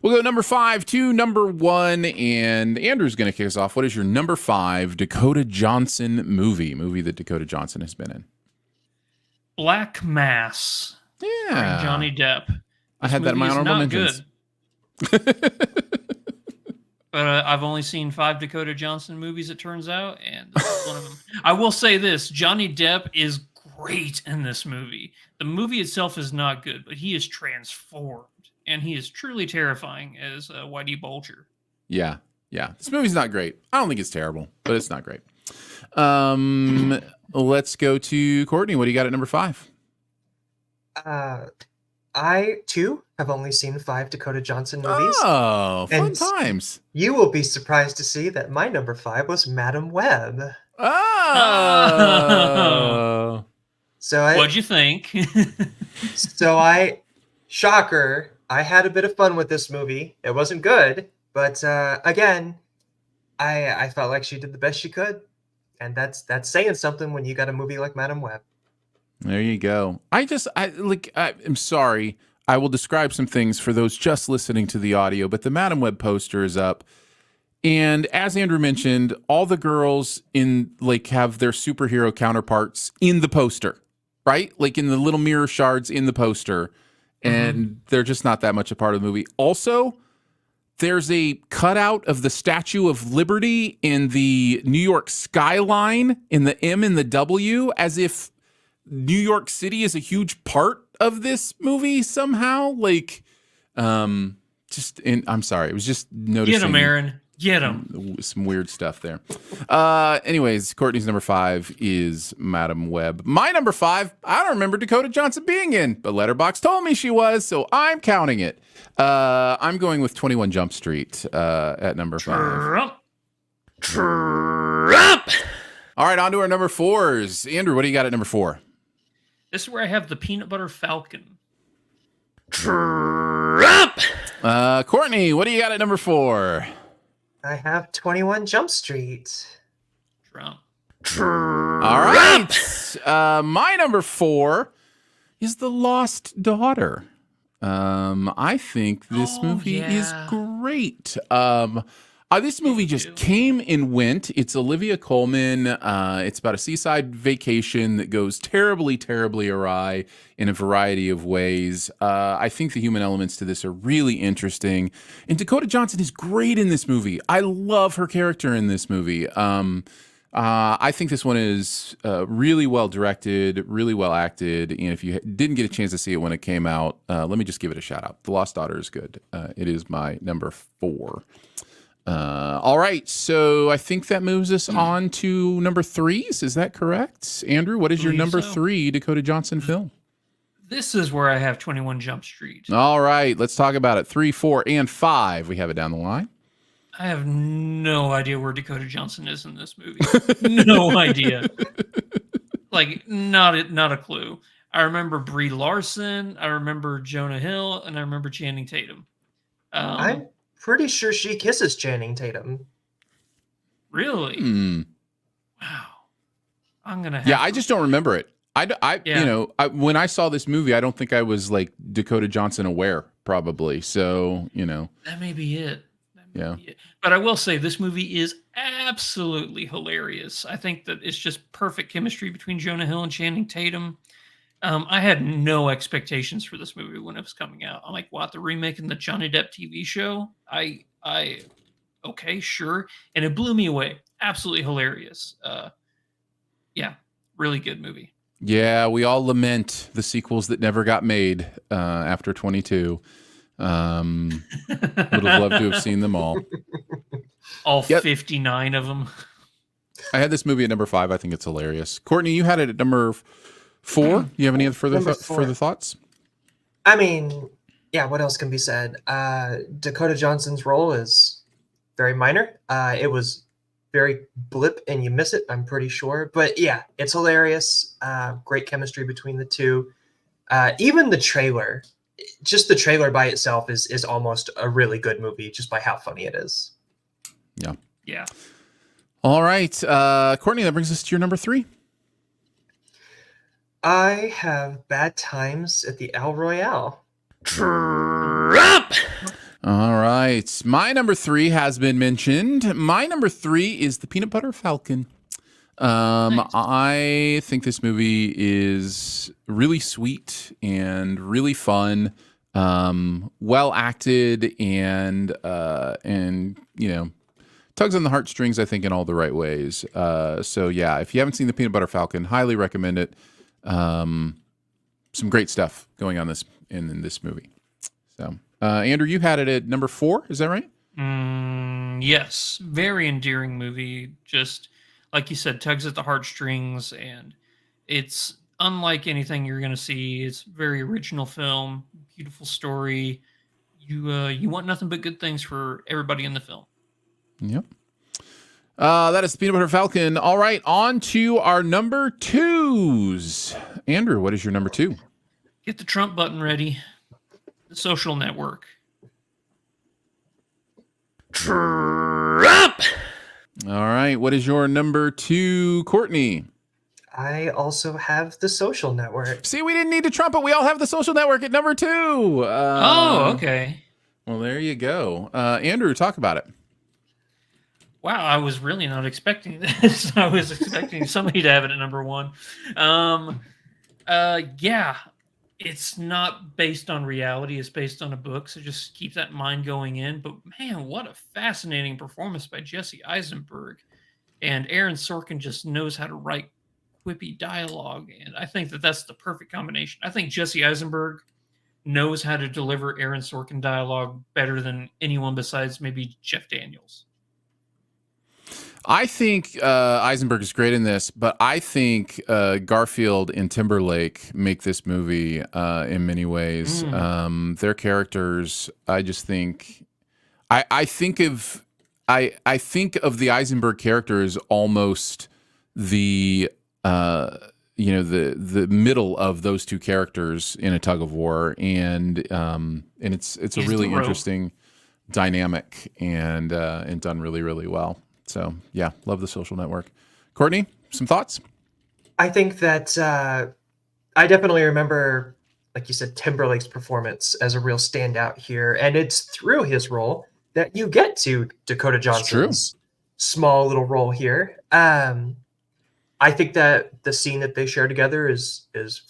We'll go number 5 to number 1, and Andrew's going to kick us off. What is your number 5 Dakota Johnson movie that Dakota Johnson has been in? Black Mass. Yeah. Johnny Depp. I had that in my honorable mentions. But I've only seen 5 Dakota Johnson movies, it turns out, and this is one of them. I will say this, Johnny Depp is great in this movie. The movie itself is not good, but he is transformed, and he is truly terrifying as Whitey Bulger. Yeah. This movie's not great. I don't think it's terrible, but it's not great. Let's go to Courtney. What do you got at number 5? I, too, have only seen 5 Dakota Johnson movies. Oh, fun times. You will be surprised to see that my number 5 was Madam Web. Oh. What'd you think? Shocker, I had a bit of fun with this movie. It wasn't good, but again, I felt like she did the best she could. And that's saying something when you got a movie like Madam Web. There you go. I'm sorry. I will describe some things for those just listening to the audio, but the Madam Web poster is up. And as Andrew mentioned, all the girls have their superhero counterparts in the poster, right? Like in the little mirror shards in the poster. And they're just not that much a part of the movie. Also, there's a cutout of the Statue of Liberty in the New York skyline in the M and the W, as if New York City is a huge part of this movie somehow. I'm sorry. It was just noticing. Get him, Aaron. Get him. Some weird stuff there. Anyways, Courtney's number 5 is Madam Web. My number 5, I don't remember Dakota Johnson being in, but Letterboxd told me she was, so I'm counting it. I'm going with 21 Jump Street at number 5. Trump. All right, on to our number 4s. Andrew, what do you got at number 4? This is where I have the Peanut Butter Falcon. Trump. Courtney, what do you got at number 4? I have 21 Jump Street. Trump. All right. My number 4 is The Lost Daughter. I think this movie is great. This movie just came and went. It's Olivia Colman. It's about a seaside vacation that goes terribly, terribly awry in a variety of ways. I think the human elements to this are really interesting. And Dakota Johnson is great in this movie. I love her character in this movie. I think this one is really well directed, really well acted. And if you didn't get a chance to see it when it came out, let me just give it a shout out. The Lost Daughter is good. It is my number 4. All right, so I think that moves us on to number 3s. Is that correct? Andrew, what is your number 3 Dakota Johnson film? This is where I have 21 Jump Street. All right, let's talk about it. 3, 4, and 5. We have it down the line. I have no idea where Dakota Johnson is in this movie. No idea. Not a clue. I remember Brie Larson, I remember Jonah Hill, and I remember Channing Tatum. I'm pretty sure she kisses Channing Tatum. Really? Wow. I'm gonna have I just don't remember it. When I saw this movie, I don't think I was like Dakota Johnson aware, probably. So, that may be it. Yeah. But I will say this movie is absolutely hilarious. I think that it's just perfect chemistry between Jonah Hill and Channing Tatum. I had no expectations for this movie when it was coming out. I'm like, what? They're remaking the Johnny Depp TV show? Okay, sure. And it blew me away. Absolutely hilarious. Really good movie. Yeah, we all lament the sequels that never got made after 22. Would have loved to have seen them all. All 59 of them. I had this movie at number 5. I think it's hilarious. Courtney, you had it at number 4. You have any further thoughts? I mean, what else can be said? Dakota Johnson's role is very minor. It was very blip and you miss it, I'm pretty sure. But yeah, it's hilarious. Great chemistry between the two. Even the trailer, just the trailer by itself is almost a really good movie just by how funny it is. Yeah. Yeah. All right. Courtney, that brings us to your number 3. I have Bad Times at the El Royale. Trump! All right. My number 3 has been mentioned. My number 3 is The Peanut Butter Falcon. Nice. I think this movie is really sweet and really fun, well acted, and tugs on the heartstrings, I think, in all the right ways. So yeah, if you haven't seen The Peanut Butter Falcon, highly recommend it. Some great stuff going on in this movie. So, Andrew, you had it at number 4, is that right? Yes, very endearing movie. Just like you said, tugs at the heartstrings, and it's unlike anything you're going to see. It's very original film, beautiful story. You want nothing but good things for everybody in the film. Yep. That is The Peanut Butter Falcon. All right, on to our number 2s. Andrew, what is your number 2? Get the Trump button ready. The Social Network. Trump! All right, what is your number 2, Courtney? I also have The Social Network. See, we didn't need to trump it. We all have The Social Network at number 2. Okay. Well, there you go. Andrew, talk about it. Wow, I was really not expecting this. I was expecting somebody to have it at number 1. Yeah, it's not based on reality. It's based on a book, so just keep that in mind going in. But man, what a fascinating performance by Jesse Eisenberg. And Aaron Sorkin just knows how to write quippy dialogue, and I think that that's the perfect combination. I think Jesse Eisenberg knows how to deliver Aaron Sorkin dialogue better than anyone besides maybe Jeff Daniels. I think Eisenberg is great in this, but I think Garfield and Timberlake make this movie in many ways. Their characters, I just think, I think of the Eisenberg character as almost the the middle of those two characters in a tug of war, and it's a really interesting dynamic and done really, really well. So yeah, love The Social Network. Courtney, some thoughts? I think that I definitely remember, like you said, Timberlake's performance as a real standout here, and it's through his role that you get to Dakota Johnson's small little role here. I think that the scene that they share together is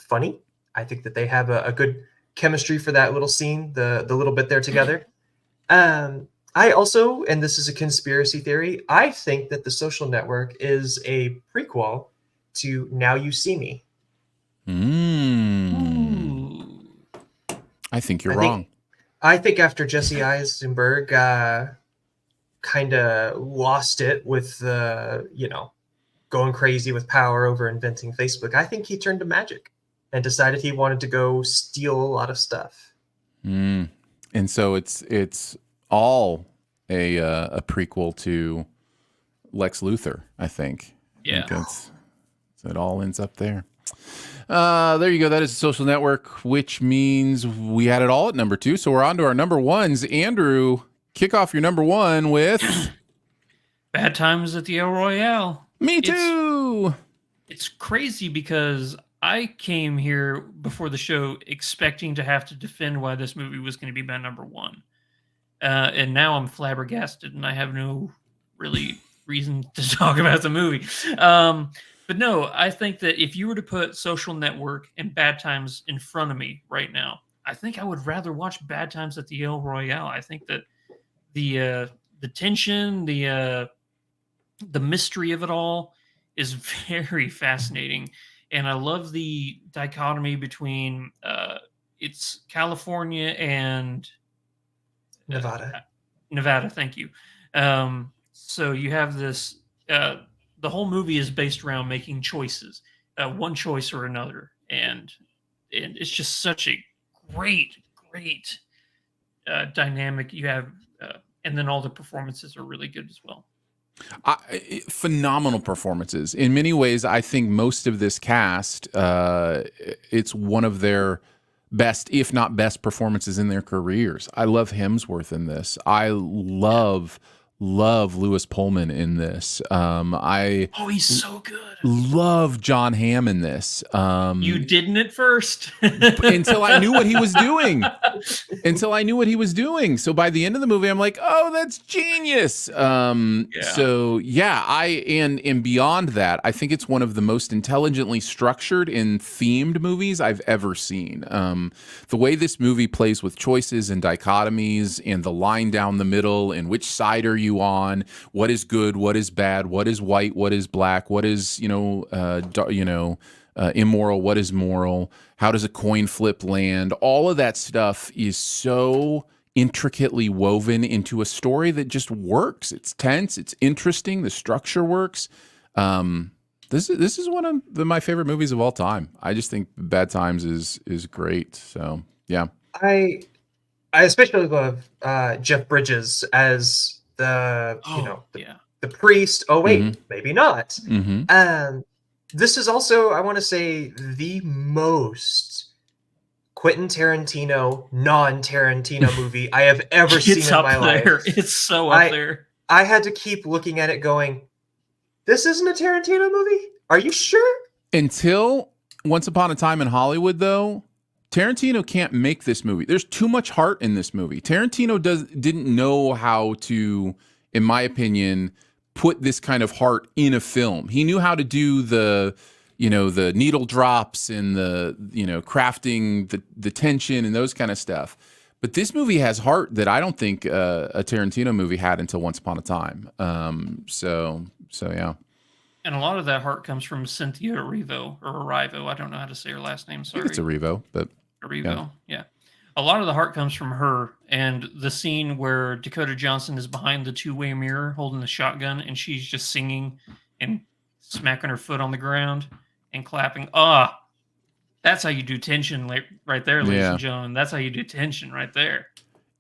funny. I think that they have a good chemistry for that little scene, the little bit there together. I also, and this is a conspiracy theory, I think that The Social Network is a prequel to Now You See Me. I think you're wrong. I think after Jesse Eisenberg kind of lost it with, going crazy with power over inventing Facebook, I think he turned to magic and decided he wanted to go steal a lot of stuff. And so it's all a prequel to Lex Luthor, I think. Yeah. So it all ends up there. There you go. That is The Social Network, which means we had it all at number 2. So we're on to our number 1s. Andrew, kick off your number 1 with Bad Times at the El Royale. Me Too. It's crazy because I came here before the show expecting to have to defend why this movie was going to be my number 1. And now I'm flabbergasted and I have no really reason to talk about the movie. But no, I think that if you were to put Social Network and Bad Times in front of me right now, I think I would rather watch Bad Times at the El Royale. I think that the tension, the mystery of it all is very fascinating. And I love the dichotomy between it's California and Nevada, thank you. So you have this, the whole movie is based around making choices, one choice or another. And it's just such a great dynamic you have. And then all the performances are really good as well. Phenomenal performances. In many ways, I think most of this cast, it's one of their best, if not best, performances in their careers. I love Hemsworth in this. I love Lewis Pullman in this. I Oh, he's so good. love John Hamm in this. You didn't at first. Until I knew what he was doing. So by the end of the movie, I'm like, oh, that's genius. So yeah, and beyond that, I think it's one of the most intelligently structured and themed movies I've ever seen. The way this movie plays with choices and dichotomies and the line down the middle and which side are you on, what is good, what is bad, what is white, what is black, what is, immoral, what is moral, how does a coin flip land, all of that stuff is so intricately woven into a story that just works. It's tense, it's interesting, the structure works. This is one of my favorite movies of all time. I just think Bad Times is great. So yeah, I especially love Jeff Bridges as the the priest. Oh wait, maybe not. This is also, I want to say, the most Quentin Tarantino non-Tarantino movie I have ever seen in my life. It's so up there. I had to keep looking at it going, this isn't a Tarantino movie? Are you sure? Until Once Upon a Time in Hollywood, though, Tarantino can't make this movie. There's too much heart in this movie. Tarantino didn't know how to, in my opinion, put this kind of heart in a film. He knew how to do the needle drops and the, crafting the tension and those kind of stuff. But this movie has heart that I don't think a Tarantino movie had until Once Upon a Time. So yeah. And a lot of that heart comes from Cynthia Erivo. I don't know how to say her last name. Sorry. I think it's Erivo, but Erivo. Yeah. A lot of the heart comes from her, and the scene where Dakota Johnson is behind the two-way mirror holding the shotgun, and she's just singing and smacking her foot on the ground and clapping. That's how you do tension, right there, ladies and gentlemen. That's how you do tension right there.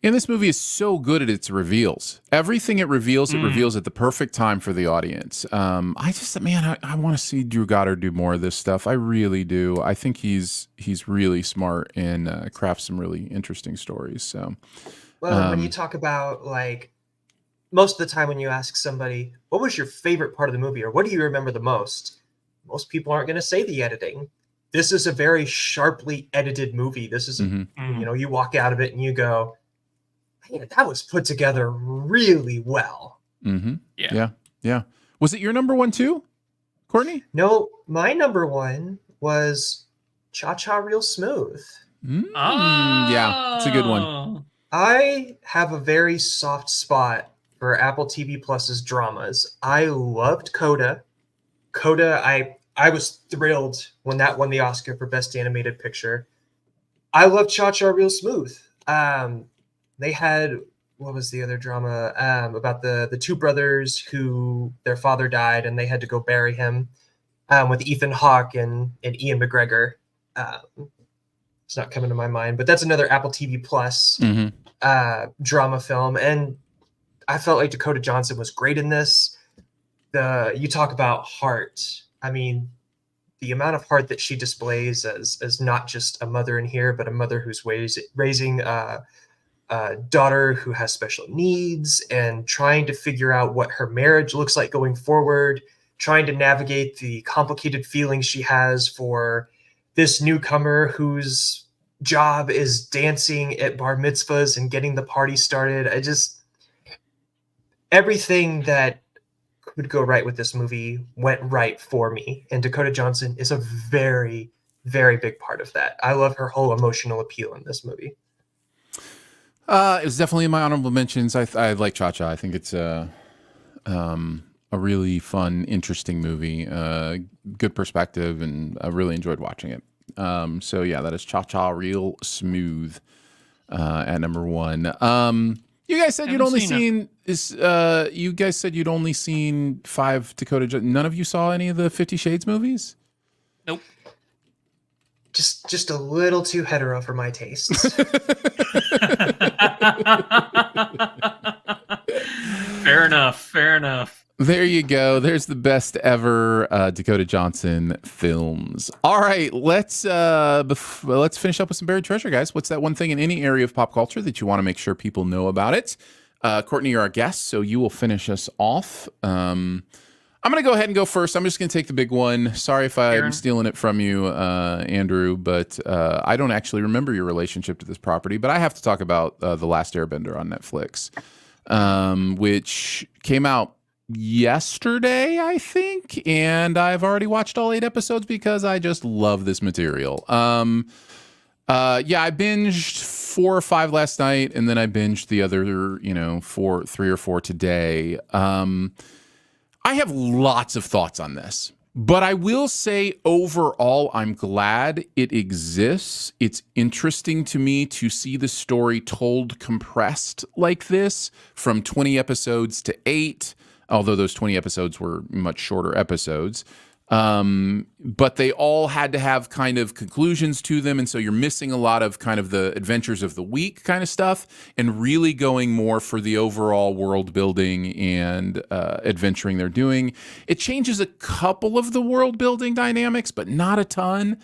And this movie is so good at its reveals. Everything it reveals at the perfect time for the audience. I want to see Drew Goddard do more of this stuff. I really do. I think he's really smart and crafts some really interesting stories. So, when you talk about, like, most of the time when you ask somebody, what was your favorite part of the movie, or what do you remember the most people aren't going to say the editing. This is a very sharply edited movie. This is, you walk out of it and you go, man, that was put together really well. Yeah. Was it your number one too, Courtney? No, my number one was Cha Cha Real Smooth. Yeah, it's a good one. I have a very soft spot for Apple TV Plus's dramas. I loved Coda. I was thrilled when that won the Oscar for Best Animated Picture. I love Cha Cha Real Smooth. They had, what was the other drama about the two brothers who their father died and they had to go bury him, with Ethan Hawke and Ian McGregor. It's not coming to my mind, but that's another Apple TV Plus drama film. And I felt like Dakota Johnson was great in this. You talk about heart. I mean, the amount of heart that she displays as not just a mother in here, but a mother who's raising a daughter who has special needs and trying to figure out what her marriage looks like going forward, trying to navigate the complicated feelings she has for this newcomer whose job is dancing at bar mitzvahs and getting the party started. Everything that could go right with this movie went right for me. And Dakota Johnson is a very, very big part of that. I love her whole emotional appeal in this movie. It was definitely in my honorable mentions. I like Cha Cha. I think it's a really fun, interesting movie. Good perspective, and I really enjoyed watching it. So yeah, that is Cha Cha Real Smooth at number one. You guys said you'd only seen 5 Dakota. None of you saw any of the 50 Shades movies? Nope. Just a little too hetero for my tastes. Fair enough. There you go. There's the best ever Dakota Johnson films. All right, let's finish up with some buried treasure, guys. What's that one thing in any area of pop culture that you want to make sure people know about it? Courtney, you're our guest, so you will finish us off. I'm going to go ahead and go first. I'm just going to take the big one. Sorry if I'm Aaron? stealing it from you, Andrew, but I don't actually remember your relationship to this property. But I have to talk about The Last Airbender on Netflix, which came out yesterday, I think, and I've already watched all 8 episodes because I just love this material. Yeah, I binged 4 or 5 last night, and then I binged the other, 3 or 4 today. I have lots of thoughts on this, but I will say overall, I'm glad it exists. It's interesting to me to see the story told compressed like this from 20 episodes to 8, although those 20 episodes were much shorter episodes. But they all had to have kind of conclusions to them. And so you're missing a lot of kind of the adventures of the week kind of stuff and really going more for the overall world building and adventuring they're doing. It changes a couple of the world building dynamics, but not a ton.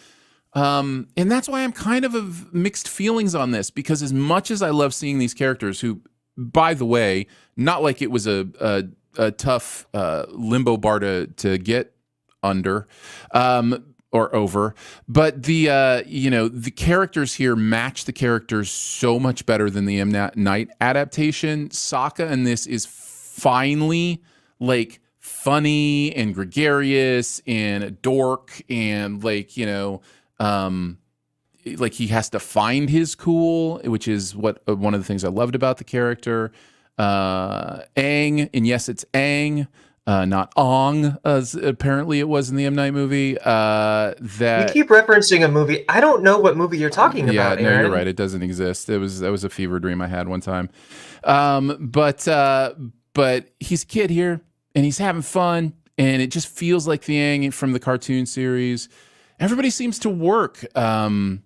And that's why I'm kind of mixed feelings on this, because as much as I love seeing these characters who, by the way, not like it was a tough limbo bar to get under or over, but the characters here match the characters so much better than the M. Night adaptation. Sokka in this is finally like funny and gregarious and a dork and like he has to find his cool, which is what one of the things I loved about the character. Aang, and yes, it's Aang. Not Ong, as apparently it was in the M. Night movie. That You keep referencing a movie. I don't know what movie you're talking about, no, Aaron. you're right. It doesn't exist. That was a fever dream I had one time. But he's a kid here, and he's having fun, and it just feels like the Aang from the cartoon series. Everybody seems to work. Right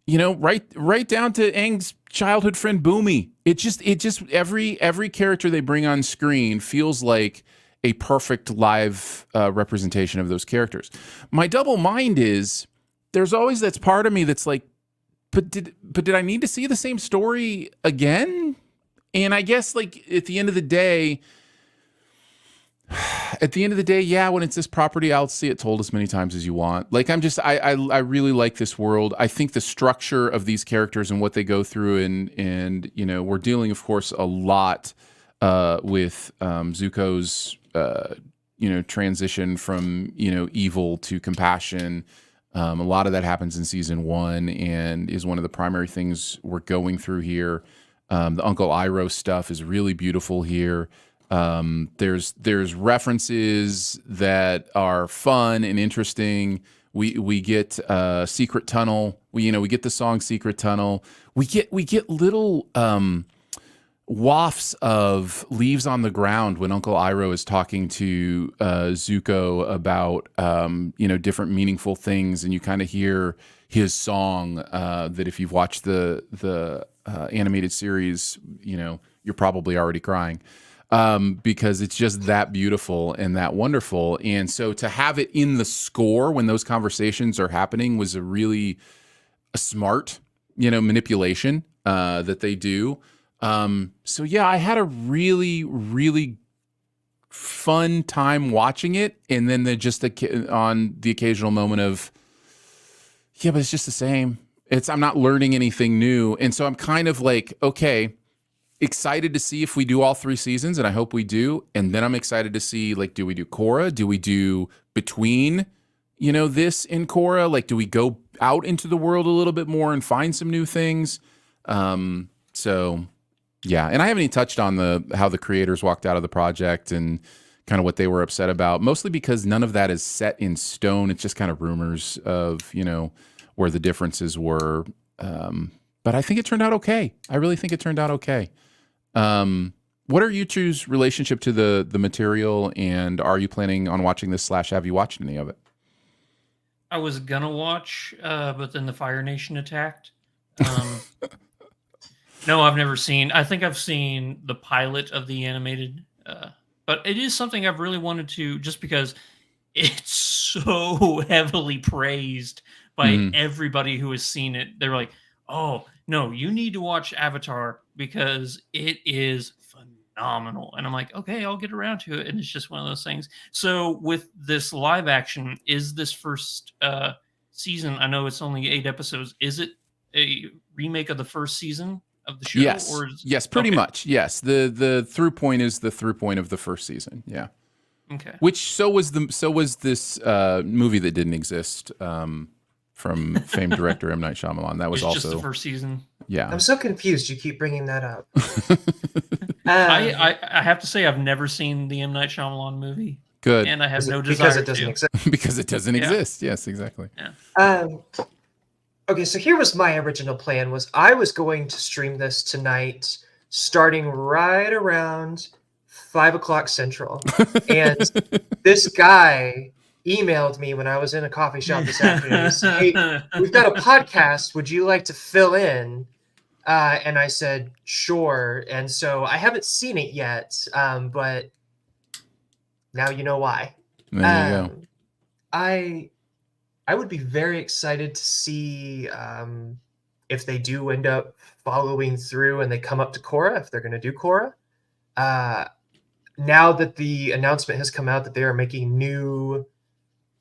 down to Aang's childhood friend Boomy. It just every character they bring on screen feels like a perfect live representation of those characters. My double mind is there's always that part of me that's like, but did I need to see the same story again? And I guess like at the end of the day, yeah, when it's this property, I'll see it told as many times as you want. Like I really like this world. I think the structure of these characters and what they go through, and we're dealing, of course, a lot with Zuko's transition from evil to compassion. A lot of that happens in season 1 and is one of the primary things we're going through here. The Uncle Iroh stuff is really beautiful here. There's references that are fun and interesting. We get Secret Tunnel. We get the song Secret Tunnel. We get little wafts of Leaves on the Ground when Uncle Iroh is talking to Zuko about different meaningful things, and you kind of hear his song that if you've watched the animated series, you're probably already crying because it's just that beautiful and that wonderful. And so to have it in the score when those conversations are happening was a really smart manipulation that they do. So yeah, I had a really, really fun time watching it. And then on the occasional moment of, yeah, but it's just the same. I'm not learning anything new. And so I'm kind of like, okay, excited to see if we do all 3 seasons. And I hope we do. And then I'm excited to see, like, do we do Korra? Do we do between, this and Korra? Like, do we go out into the world a little bit more and find some new things? So yeah, and I haven't even touched on how the creators walked out of the project and kind of what they were upset about, mostly because none of that is set in stone. It's just kind of rumors of, where the differences were. But I think it turned out okay. I really think it turned out okay. What are you two's relationship to the material, and are you planning on watching this / have you watched any of it? I was gonna watch, but then the Fire Nation attacked. No, I've never seen. I think I've seen the pilot of the animated but it is something I've really wanted to, just because it's so heavily praised by Mhm. everybody who has seen it. They're like, "Oh, no, you need to watch Avatar because it is phenomenal." And I'm like, "Okay, I'll get around to it." And it's just one of those things. So with this live action, is this first season, I know it's only 8 episodes, is it a remake of the first season of the show, Yes. or is Yes, pretty okay, much. Yes. The through point is the through point of the first season. Yeah. okay. Which so was this movie that didn't exist from famed director M. Night Shyamalan. That was It's just the also first season. yeah. I'm so confused. You keep bringing that up. I have to say I've never seen the M. Night Shyamalan movie, Good. and I have no because desire it doesn't to. exist. Because it doesn't Yeah. exist. Yes, exactly. Yeah. Okay, so here was my original plan: was I was going to stream this tonight, starting right around 5 o'clock Central, and this guy emailed me when I was in a coffee shop this afternoon. He said, "Hey, we've got a podcast. Would you like to fill in?" And I said, "Sure." And so I haven't seen it yet, but now you know why. There you go. I would be very excited to see if they do end up following through and they come up to Korra, if they're going to do Korra. Now that the announcement has come out that they are making new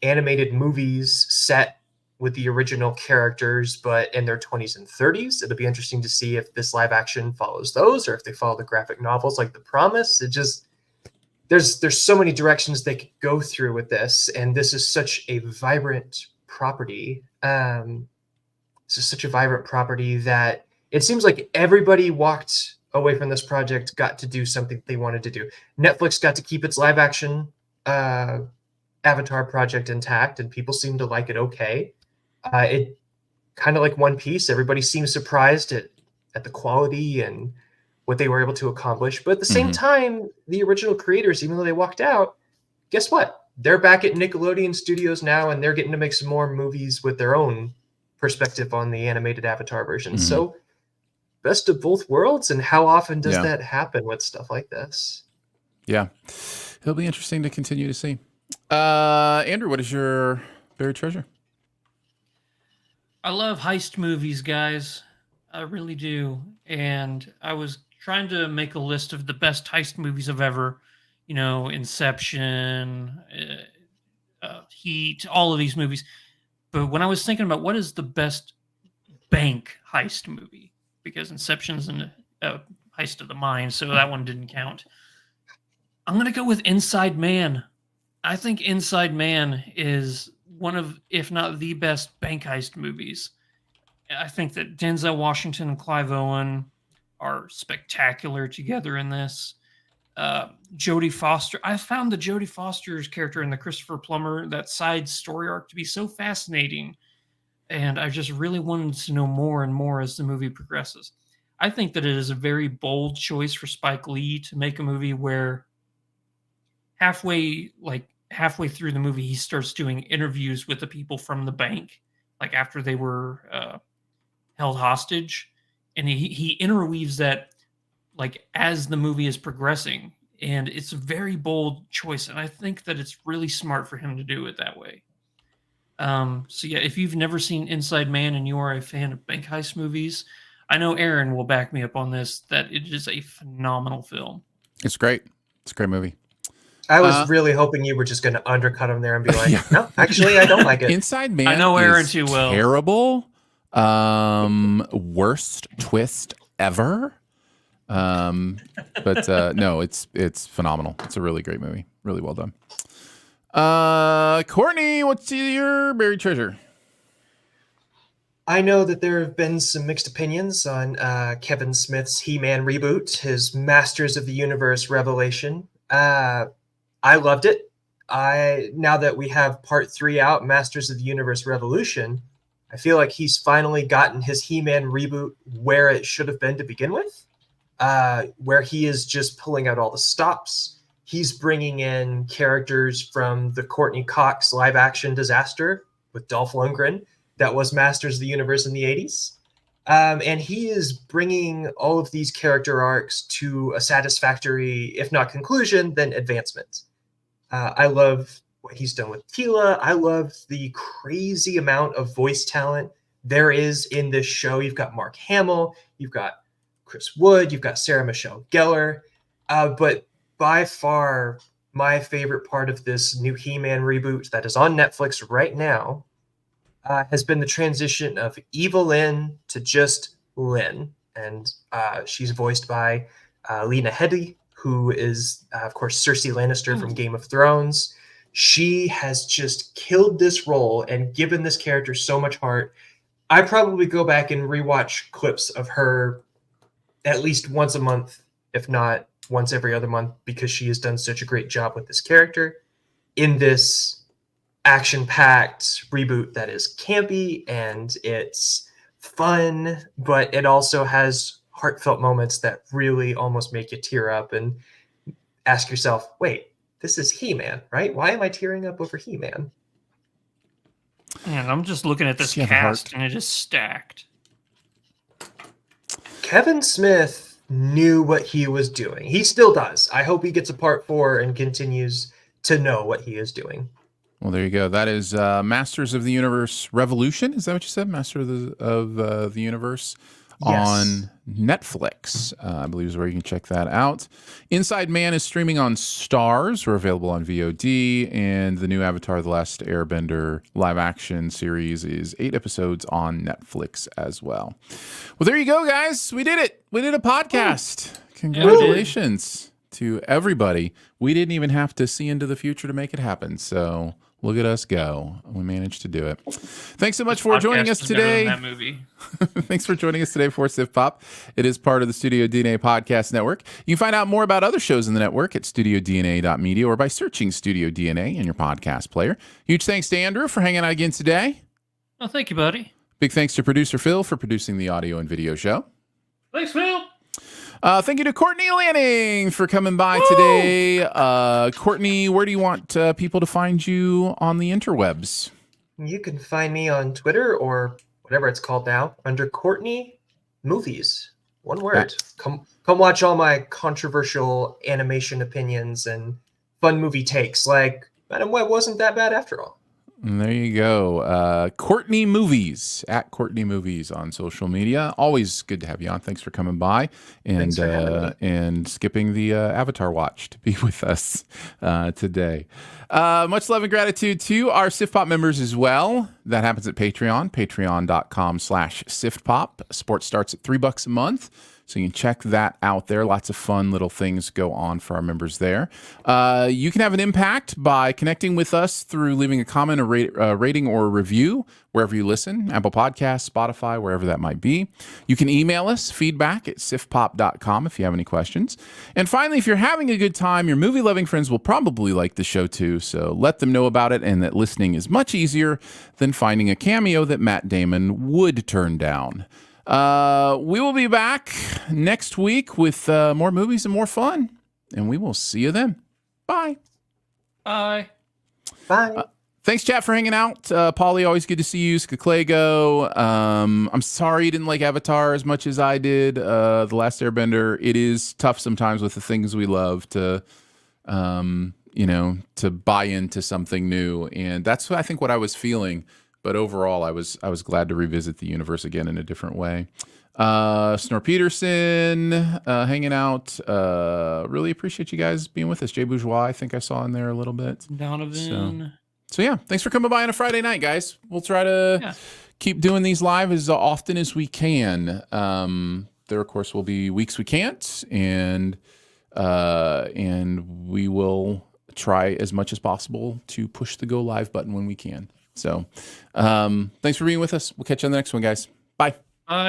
animated movies set with the original characters, but in their 20s and 30s, it'll be interesting to see if this live action follows those or if they follow the graphic novels like The Promise. It just there's so many directions they could go through with this, and this is such a vibrant property. This is such a vibrant property that it seems like everybody walked away from this project, got to do something they wanted to do. Netflix got to keep its live action Avatar project intact, and people seem to like it okay. It kind of like One Piece, everybody seems surprised at the quality and what they were able to accomplish. But at the same time, the original creators, even though they walked out, guess what? They're back at Nickelodeon Studios now, and they're getting to make some more movies with their own perspective on the animated Avatar version. So, best of both worlds. And how often does that happen with stuff like this? Yeah. It'll be interesting to continue to see. Andrew, what is your buried treasure? I love heist movies, guys. I really do. And I was trying to make a list of the best heist movies I've ever, Inception, Heat, all of these movies. But when I was thinking about what is the best bank heist movie, because Inception's a heist of the mind, so that one didn't count. I'm going to go with Inside Man. I think Inside Man is one of, if not the best bank heist movies. I think that Denzel Washington and Clive Owen are spectacular together in this. Jodie Foster. I found the Jodie Foster's character in the Christopher Plummer, that side story arc, to be so fascinating. And I just really wanted to know more and more as the movie progresses. I think that it is a very bold choice for Spike Lee to make a movie where halfway through the movie, he starts doing interviews with the people from the bank, like after they were held hostage. And he interweaves that like as the movie is progressing, and it's a very bold choice, and I think that it's really smart for him to do it that way. So yeah, if you've never seen Inside Man and you are a fan of bank heist movies, I know Aaron will back me up on this, that it is a phenomenal film. It's great. It's a great movie. I was really hoping you were just going to undercut him there and be like, no, actually, I don't like it. Inside Man I know Aaron is too well. Terrible. Worst twist ever. But no, it's phenomenal. It's a really great movie. Really well done. Courtney, what's your buried treasure? I know that there have been some mixed opinions on Kevin Smith's He-Man reboot, his Masters of the Universe revelation. I loved it. Now that we have part 3 out, Masters of the Universe Revolution, I feel like he's finally gotten his He-Man reboot where it should have been to begin with, where he is just pulling out all the stops. He's bringing in characters from the Courtney Cox live-action disaster with Dolph Lundgren that was Masters of the Universe in the 80s. And he is bringing all of these character arcs to a satisfactory, if not conclusion, then advancement. I love what he's done with Tila. I love the crazy amount of voice talent there is in this show. You've got Mark Hamill, you've got Chris Wood, you've got Sarah Michelle Gellar. But by far, my favorite part of this new He-Man reboot that is on Netflix right now has been the transition of Eva Lynn to just Lynn. And she's voiced by Lena Headey, who is, of course, Cersei Lannister from Game of Thrones. She has just killed this role and given this character so much heart. I probably go back and rewatch clips of her at least once a month, if not once every other month, because she has done such a great job with this character in this action-packed reboot that is campy and it's fun, but it also has heartfelt moments that really almost make you tear up and ask yourself, wait, this is He-Man, right? Why am I tearing up over He-Man? Man, I'm just looking at this cast and it is stacked. Kevin Smith knew what he was doing. He still does. I hope he gets a part 4 and continues to know what he is doing. Well, there you go. That is Masters of the Universe Revolution. Is that what you said? Master of the Universe on Netflix, I believe is where you can check that out. Inside Man is streaming on Stars. We're available on VOD. And the new Avatar: The Last Airbender live action series is 8 episodes on Netflix as well. Well, there you go, guys. We did it. We did a podcast. Congratulations to everybody. We didn't even have to see into the future to make it happen. So look at us go. We managed to do it. Thanks so much for joining us today. That movie. Thanks for joining us today for Sif Pop. It is part of the Studio DNA Podcast Network. You can find out more about other shows in the network at studiodna.media or by searching Studio DNA in your podcast player. Huge thanks to Andrew for hanging out again today. Oh, thank you, buddy. Big thanks to producer Phil for producing the audio and video show. Thanks, Phil. Thank you to Courtney Lanning for coming by today. Courtney, where do you want people to find you on the interwebs? You can find me on Twitter or whatever it's called now under Courtney Movies. One word. Come watch all my controversial animation opinions and fun movie takes. Like Madam Web wasn't that bad after all. And there you go. Courtney Movies, at Courtney Movies on social media. Always good to have you on. Thanks for coming by and skipping the Avatar watch to be with us today. Much love and gratitude to our SIFPOP members as well. That happens at Patreon, patreon.com/SIFPOP. Support starts at $3 a month. So you can check that out there. Lots of fun little things go on for our members there. You can have an impact by connecting with us through leaving a comment, a rating, or a review wherever you listen, Apple Podcasts, Spotify, wherever that might be. You can email us, feedback@sifpop.com if you have any questions. And finally, if you're having a good time, your movie-loving friends will probably like the show too, so let them know about it and that listening is much easier than finding a cameo that Matt Damon would turn down. We will be back next week with more movies and more fun, and we will see you then. Bye. Bye. Bye. Thanks, chat, for hanging out. Paulie, always good to see you. Skaklego. I'm sorry you didn't like Avatar as much as I did. The Last Airbender. It is tough sometimes with the things we love to buy into something new, and that's I think what I was feeling. But overall, I was glad to revisit the universe again in a different way. Snor Peterson hanging out. Really appreciate you guys being with us. Jay Bourgeois, I think I saw in there a little bit. Donovan. So yeah, thanks for coming by on a Friday night, guys. We'll try to keep doing these live as often as we can. There, of course, will be weeks we can't, and we will try as much as possible to push the go live button when we can. So thanks for being with us. We'll catch you on the next one, guys. Bye. Bye.